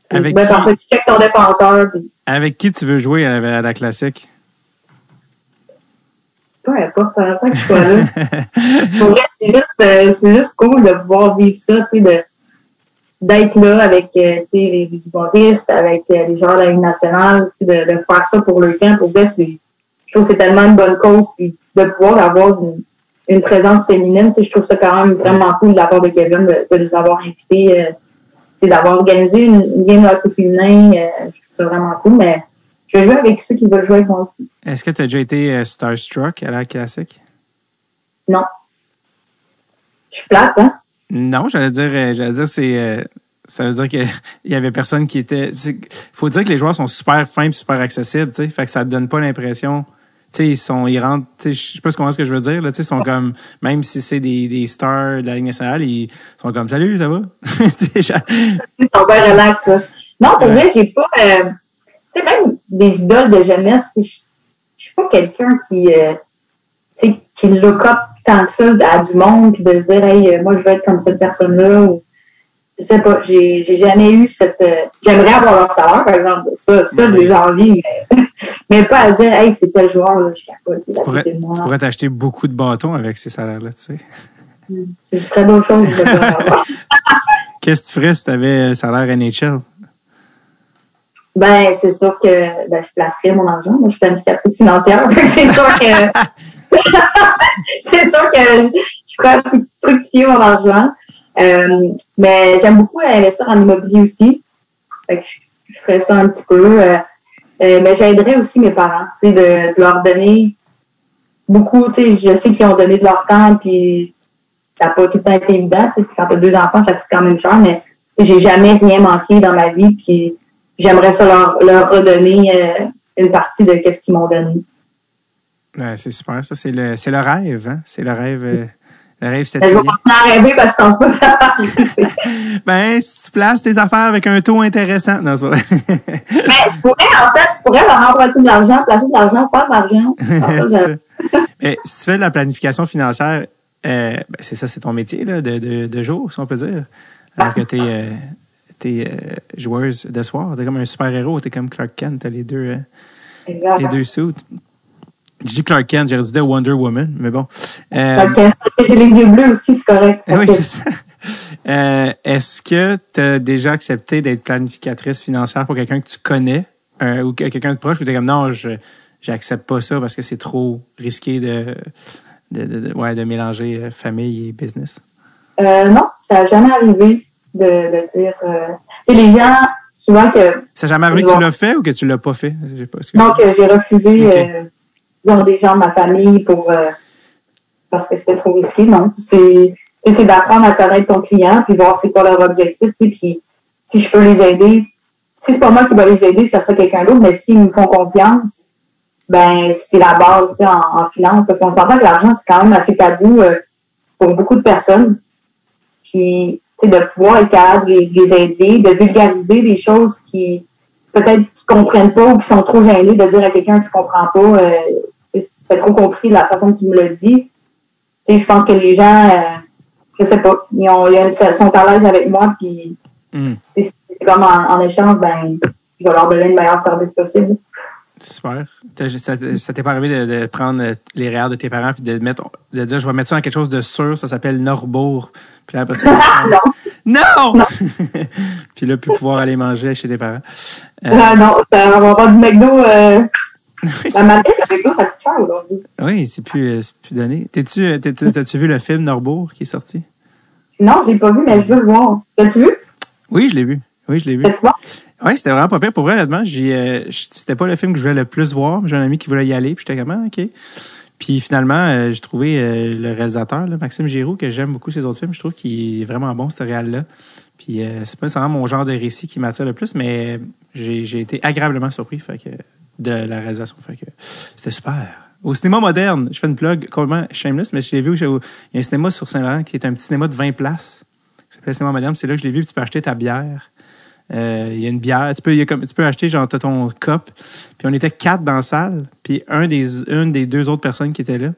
Speaker 4: que tu checkes ton défenseur. Puis...
Speaker 1: Avec qui tu veux jouer à la classique?
Speaker 4: Peu importe, que je sois là. Pour vrai, c'est juste cool de pouvoir vivre ça, d'être là avec les humoristes, avec les joueurs de la Ligue nationale, de faire ça pour le camp. Pour vrai, je trouve que c'est tellement une bonne cause, puis de pouvoir avoir une présence féminine, je trouve ça quand même vraiment cool de la part de Kevin de nous avoir invités, d'avoir organisé une game de hockey féminin, je trouve ça vraiment cool, mais je vais jouer avec ceux qui veulent jouer avec moi aussi.
Speaker 1: Est-ce que tu as déjà été starstruck à la classique?
Speaker 4: Non. Je suis plate, hein?
Speaker 1: Non, j'allais dire ça veut dire qu'il y avait personne qui était... faut dire que les joueurs sont super fins et super accessibles, tu sais. Fait que ça te donne pas l'impression... Tu sais, ils rentrent... Je sais pas ce que je veux dire, là. Tu sais, ils sont comme... Même si c'est des stars de la Ligue nationale, ils sont comme « Salut, ça va? »
Speaker 4: Ils sont bien relax, là. Non, pour vrai, j'ai pas... tu sais, même des idoles de jeunesse, je suis pas quelqu'un qui look up tant que ça à du monde, puis de se dire « Hey, moi, je veux être comme cette personne-là. » ou je sais pas, j'ai jamais eu cette... j'aimerais avoir leur salaire, par exemple. Ça j'ai envie, mais pas à dire « Hey, c'est tel joueur, là, je capote. » Tu
Speaker 1: pourrais t'acheter beaucoup de bâtons avec ces salaires-là, tu sais.
Speaker 4: Je ferais d'autres choses.
Speaker 1: Qu'est-ce que tu ferais si tu avais un salaire NHL?
Speaker 4: Ben, c'est sûr que je placerais mon argent. Moi, je suis planificatrice financière. C'est sûr que je ferais fructifier mon argent. Mais j'aime beaucoup investir en immobilier aussi. Fait que je ferais ça un petit peu. Mais j'aiderais aussi mes parents, de leur donner beaucoup. Je sais qu'ils ont donné de leur temps, puis ça n'a pas tout le temps été évident. Quand tu as 2 enfants, ça coûte quand même cher, mais j'ai jamais rien manqué dans ma vie, puis j'aimerais ça leur redonner une partie de ce qu'ils m'ont donné.
Speaker 1: Ouais, c'est super, ça. C'est le rêve, hein? C'est le rêve
Speaker 4: je vais continuer à rêver parce que je pense pas que ça va arriver.
Speaker 1: Ben, si tu places tes affaires avec un taux intéressant. Non, c'est vrai.
Speaker 4: Mais je pourrais leur emprunter de l'argent, placer de l'argent, faire de l'argent.
Speaker 1: Mais si tu fais de la planification financière, c'est ça, c'est ton métier là, de jour, si on peut dire. Alors que t'es joueuse de soir. T'es comme un super-héros, t'es comme Clark Kent, t'as les deux suits. Je dis Clark Kent, j'aurais dû dire Wonder Woman, mais bon.
Speaker 4: J'ai les yeux bleus aussi, c'est correct.
Speaker 1: Oui, c'est ça. Est-ce que tu as déjà accepté d'être planificatrice financière pour quelqu'un que tu connais ou quelqu'un de proche ou tu es comme non, j'accepte pas ça parce que c'est trop risqué de mélanger famille et business?
Speaker 4: Non, ça n'a jamais arrivé de dire... les gens, souvent que...
Speaker 1: Ça n'a jamais arrivé que tu l'as fait ou que tu l'as pas fait?
Speaker 4: Non, que j'ai refusé... disons, des gens de ma famille parce que c'était trop risqué. Non, c'est d'apprendre à connaître ton client puis voir c'est quoi leur objectif, puis si je peux les aider. Si c'est pas moi qui va les aider, ça serait quelqu'un d'autre, mais s'ils me font confiance, ben c'est la base en finance, parce qu'on s'entend que l'argent, c'est quand même assez tabou pour beaucoup de personnes. Puis, de pouvoir être capable de les aider, de vulgariser des choses qui peut-être qu'ils comprennent pas ou qui sont trop gênés de dire à quelqu'un qui comprend pas, c'est trop compris de la façon que tu me l'as dit. Je pense que les gens, je sais pas, ils sont à l'aise avec moi, puis c'est comme en échange, ben, je vais leur donner le meilleur service possible.
Speaker 1: Super. Ça t'est pas arrivé de prendre les REER de tes parents puis de dire je vais mettre ça dans quelque chose de sûr, ça s'appelle Norbourg. Puis là, après ça, non! Puis là, puis pouvoir aller manger chez tes parents.
Speaker 4: Non, ça va avoir du McDo. La malgré que le McDo, ça coûte cher aujourd'hui.
Speaker 1: Oui, c'est plus donné. T'as-tu vu le film Norbourg qui est sorti?
Speaker 4: Non, je l'ai pas vu, mais je veux le voir. L'as-tu vu?
Speaker 1: Oui, je l'ai vu. C'était bon? Oui, c'était vraiment pas pire. Pour vrai, honnêtement, c'était pas le film que je voulais le plus voir, mais j'ai un ami qui voulait y aller, puis j'étais comme, OK. Puis finalement, j'ai trouvé le réalisateur, là, Maxime Giroux, que j'aime beaucoup ses autres films. Je trouve qu'il est vraiment bon, ce réal-là. Puis c'est pas nécessairement mon genre de récit qui m'attire le plus, mais j'ai été agréablement surpris de la réalisation. Fait que c'était super. Au cinéma moderne, je fais une plug complètement shameless, mais je l'ai vu, il y a un cinéma sur Saint-Laurent qui est un petit cinéma de 20 places. Ça s'appelle le cinéma moderne. C'est là que je l'ai vu, puis tu peux acheter ta bière. Il y a une bière. Tu peux acheter, genre, t'as ton cup. Puis on était 4 dans la salle. Puis une des 2 autres personnes qui étaient là. Là,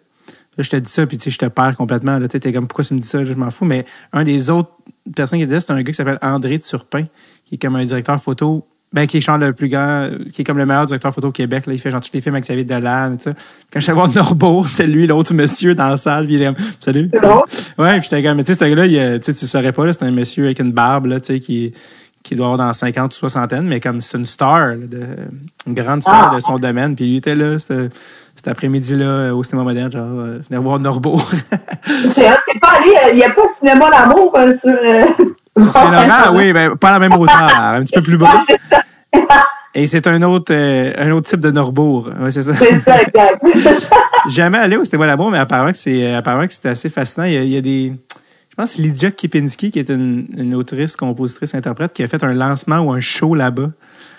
Speaker 1: je te dis ça, puis tu sais, je te perds complètement. Là, t'es comme, pourquoi tu me dis ça? Je m'en fous. Mais un des autres personnes qui était là, c'est un gars qui s'appelle André Turpin, qui est comme un directeur photo. Ben, qui est genre le plus grand, qui est comme le meilleur directeur photo au Québec, là. Il fait genre tous les films avec Xavier Dolan, et tout ça. Quand je suis allé voir Norbourg, c'était lui, l'autre monsieur dans la salle, puis il est comme, salut. Ouais, puis j'étais comme, mais tu sais, ce gars-là, tu saurais pas, là, c'est un monsieur avec une barbe, là, tu sais, qui doit avoir dans 50 ou 60, mais comme c'est une star, là, une grande star de son domaine, puis il était là, cet après-midi-là, au cinéma moderne, genre, venir voir Norbourg.
Speaker 4: T'es pas allé, il n'y a pas de cinéma d'amour sur
Speaker 1: Saint-Laurent, oui, ben, pas à la même hauteur, un petit peu plus bas. Et c'est un autre type de Norbourg. Ouais, c'est ça.
Speaker 4: C'est ça, exact.
Speaker 1: Jamais allé au cinéma là-bas, mais apparemment que c'était assez fascinant. Il y a des, je pense que c'est Lydia Kipinski, qui est une autrice, compositrice, interprète, qui a fait un lancement ou un show là-bas.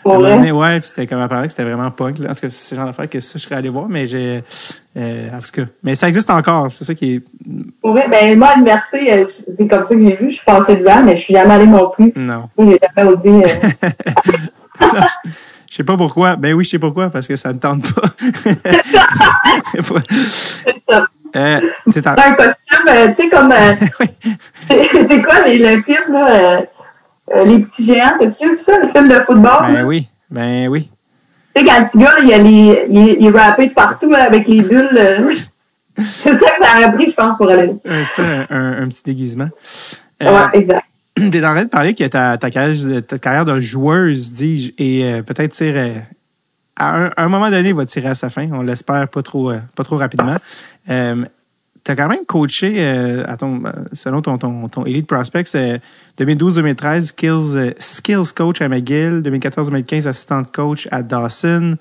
Speaker 1: Ouais, puis c'était comme apparemment que c'était vraiment punk. Là. En tout cas, c'est le genre d'affaire que ça, je serais allé voir, mais en tout cas, mais ça existe encore, c'est ça qui est.
Speaker 4: Ouais, ben moi à l'université, c'est comme ça que j'ai vu, je suis passée devant, mais je suis jamais allée non plus.
Speaker 1: Non.
Speaker 4: J'ai jamais osé.
Speaker 1: Je sais pas pourquoi. Ben oui, je sais pourquoi, parce que ça ne tente pas.
Speaker 4: C'est ça.
Speaker 1: C'est
Speaker 4: un costume, tu sais, comme. C'est quoi le film, là? Les petits géants, t'as-tu vu ça, le film de football?
Speaker 1: Ben oui.
Speaker 4: Tu sais, quand le petit gars, il est rappé de partout là, avec les bulles. C'est ça que ça aurait pris, je pense, pour aller.
Speaker 1: Ça, un petit déguisement.
Speaker 4: Ouais, exact.
Speaker 1: T'es en train de parler que ta carrière de joueuse, dis-je, et peut-être à un moment donné, va tirer à sa fin. On l'espère pas trop rapidement. T'as quand même coaché, selon ton Elite Prospects, 2012-2013, skills coach à McGill, 2014-2015, assistante coach à Dawson,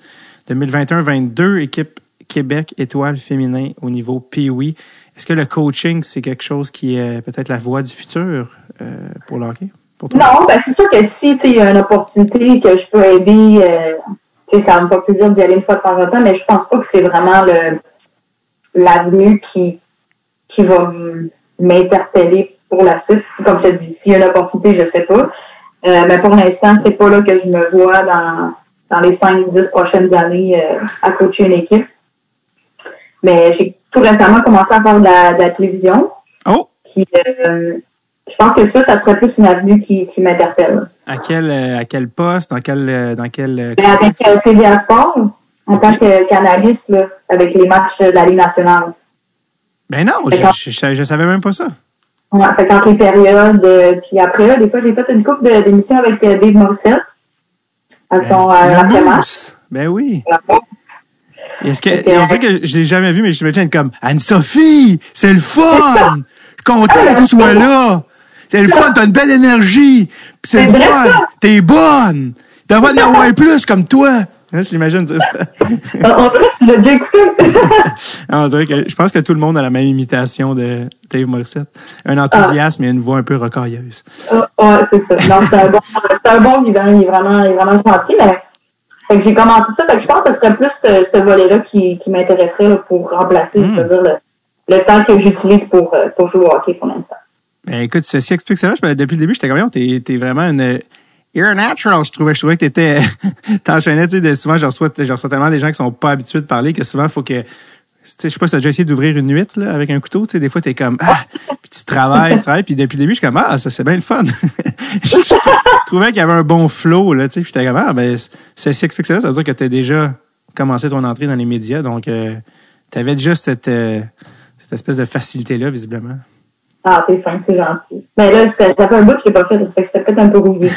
Speaker 1: 2021-22, équipe Québec étoile féminin au niveau Pee-Wee. Est-ce que le coaching, c'est quelque chose qui est peut-être la voie du futur pour le hockey? Pour toi?
Speaker 4: Non, ben c'est sûr que si il y a une opportunité que je peux aider, ça va me fait plaisir d'y aller une fois de temps en temps, mais je pense pas que c'est vraiment l'avenue qui va m'interpeller pour la suite. Comme je te dis, s'il y a une opportunité, je sais pas. Mais pour l'instant, c'est pas là que je me vois dans les 5-10 prochaines années à coacher une équipe. Mais j'ai tout récemment commencé à faire de la télévision.
Speaker 1: Oh!
Speaker 4: Puis je pense que ça serait plus une avenue qui m'interpelle.
Speaker 1: À quel poste? Dans quel
Speaker 4: avec TVA Sport, en tant qu'analyste, là, avec les matchs de la Ligue nationale.
Speaker 1: Ben non, je savais même pas ça.
Speaker 4: Ouais, fait qu'entre les périodes, puis après, là, des fois, j'ai fait une couple d'émissions avec Dave Morissette à son après-match.
Speaker 1: Ben oui. Est-ce que, on dirait que je l'ai jamais vu, mais je m'imagine comme Anne-Sophie, c'est le fun! Je suis content que tu sois là! C'est le fun, t'as une belle énergie! C'est le fun! T'es bonne! T'as pas d'en avoir plus comme toi! Je l'imagine dire ça.
Speaker 4: On dirait que tu l'as déjà écouté.
Speaker 1: On dirait que je pense que tout le monde a la même imitation de Dave Morissette. Un enthousiasme et une voix un peu rocailleuse.
Speaker 4: Ouais, c'est ça. Non, c'est un bon vivant. Il est vraiment gentil, mais Fait que j'ai commencé ça. Fait que je pense que ce serait plus ce volet-là qui m'intéresserait là, pour remplacer, je veux dire, le temps que j'utilise pour jouer au hockey pour l'instant.
Speaker 1: Ben, écoute, ceci explique cela. Depuis le début, j'étais comme, t'es vraiment une you're natural, je trouvais que t'étais t'enchaînais, tu sais, souvent, je reçois tellement des gens qui sont pas habitués de parler que souvent, il faut que, tu sais, je sais pas si t'as déjà essayé d'ouvrir une huître, là, avec un couteau, tu sais, des fois, t'es comme, puis tu travailles, puis depuis le début, je suis comme, ça, c'est bien le fun. Je trouvais qu'il y avait un bon flow, là, tu sais, puis j'étais comme, ben, ceci explique cela, ça veut dire que t'as déjà commencé ton entrée dans les médias, donc, t'avais déjà cette espèce de facilité-là, visiblement.
Speaker 4: Ah, t'es fin, c'est gentil. Mais là, ça fait un bout que je l'ai pas fait, fait que j'étais peut-être un peu rouillé.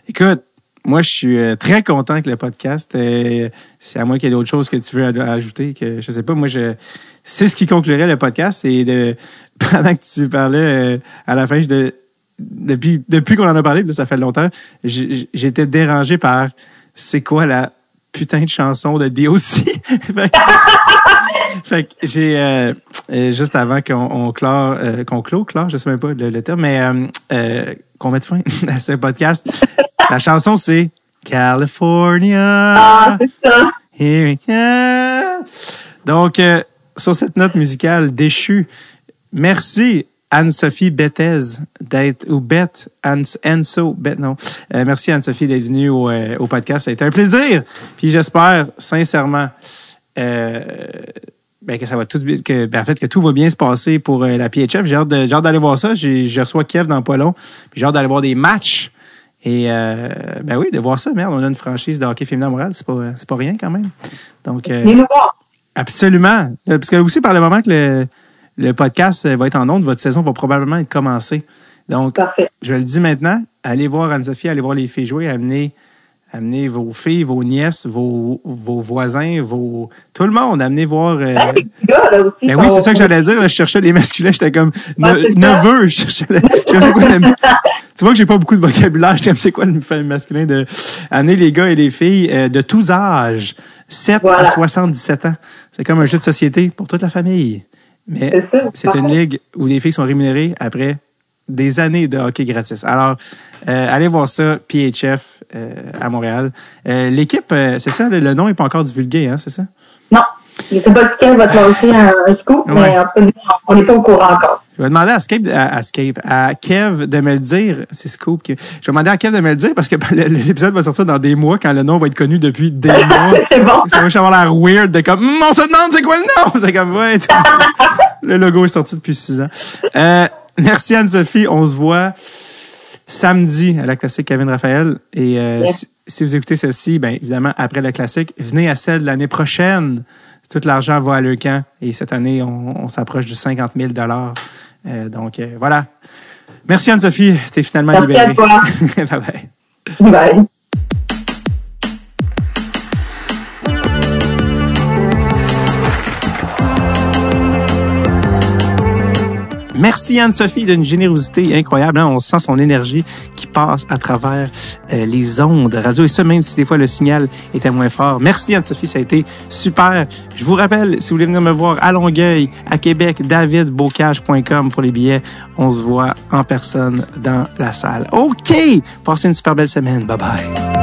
Speaker 1: Écoute, moi, je suis très content que le podcast, c'est à moi qu'il y ait d'autres choses que tu veux ajouter, que je sais pas, moi, c'est ce qui conclurait le podcast, c'est pendant que tu parlais à la fin, depuis qu'on en a parlé, là, ça fait longtemps, j'étais dérangé par c'est quoi la putain de chanson de DOC. Fait que j'ai juste avant qu'on clore, je sais même pas le terme, mais qu'on mette fin à ce podcast. La chanson c'est California.
Speaker 4: Ah, c'est ça.
Speaker 1: Here we go. Donc sur cette note musicale déchue, merci Anne-Sophie Bethez d'être ou Beth Anso Beth non. Merci Anne-Sophie d'être venue au podcast. Ça a été un plaisir. Puis j'espère sincèrement que ça va que tout va bien se passer pour la PHF. J'ai hâte d'aller voir ça. Je reçois Kev dans pas long. Puis j'ai hâte d'aller voir des matchs. Et oui, de voir ça, merde, on a une franchise de hockey féminin à Montréal, c'est pas rien quand même. Donc absolument. Parce que aussi par le moment que le podcast va être en ondes, votre saison va probablement être commencée. Donc
Speaker 4: parfait.
Speaker 1: Je le dis maintenant, allez voir Anne-Sophie, allez voir les filles jouer, amenez vos filles, vos nièces, vos voisins, tout le monde, amenez voir.
Speaker 4: Les petits gars, là aussi.
Speaker 1: Ben oui, c'est ça que j'allais dire. Là, je cherchais les masculins, j'étais comme neveu. Je cherchais quoi. Tu vois que j'ai pas beaucoup de vocabulaire. Je c'est quoi le masculin de amener les gars et les filles de tous âges, 7 à 77 ans. C'est comme un jeu de société pour toute la famille. Mais c'est une ligue où les filles sont rémunérées après des années de hockey gratis. Alors, allez voir ça, PHF à Montréal. L'équipe, c'est ça, le nom n'est pas encore divulgué, hein, c'est ça?
Speaker 4: Non. Je ne sais pas si Kev va te lancer un scoop, mais en tout cas, on n'est pas au courant encore.
Speaker 1: Je vais demander à Kev de me le dire. C'est Scoop. Je vais demander à Kev de me le dire parce que l'épisode va sortir dans des mois quand le nom va être connu depuis des mois.
Speaker 4: C'est bon.
Speaker 1: Ça va juste avoir l'air weird de comme, on se demande c'est quoi le nom? C'est comme, ouais. Le logo est sorti depuis 6 ans. Merci Anne-Sophie. On se voit samedi à la classique Kevin Raphaël. Et si vous écoutez celle-ci, bien évidemment, après la classique, venez à celle de l'année prochaine. Tout l'argent va à Leucan. Et cette année, on s'approche du 50 000 $. Donc, voilà. Merci Anne-Sophie. T'es finalement libérée.
Speaker 4: Merci à toi.
Speaker 1: Bye-bye.
Speaker 4: Bye.
Speaker 1: Merci Anne-Sophie d'une générosité incroyable. Hein? On sent son énergie qui passe à travers les ondes radio. Et ça, même si des fois le signal était moins fort. Merci Anne-Sophie, ça a été super. Je vous rappelle, si vous voulez venir me voir à Longueuil, à Québec, davidbocage.com pour les billets. On se voit en personne dans la salle. OK! Passez une super belle semaine. Bye bye.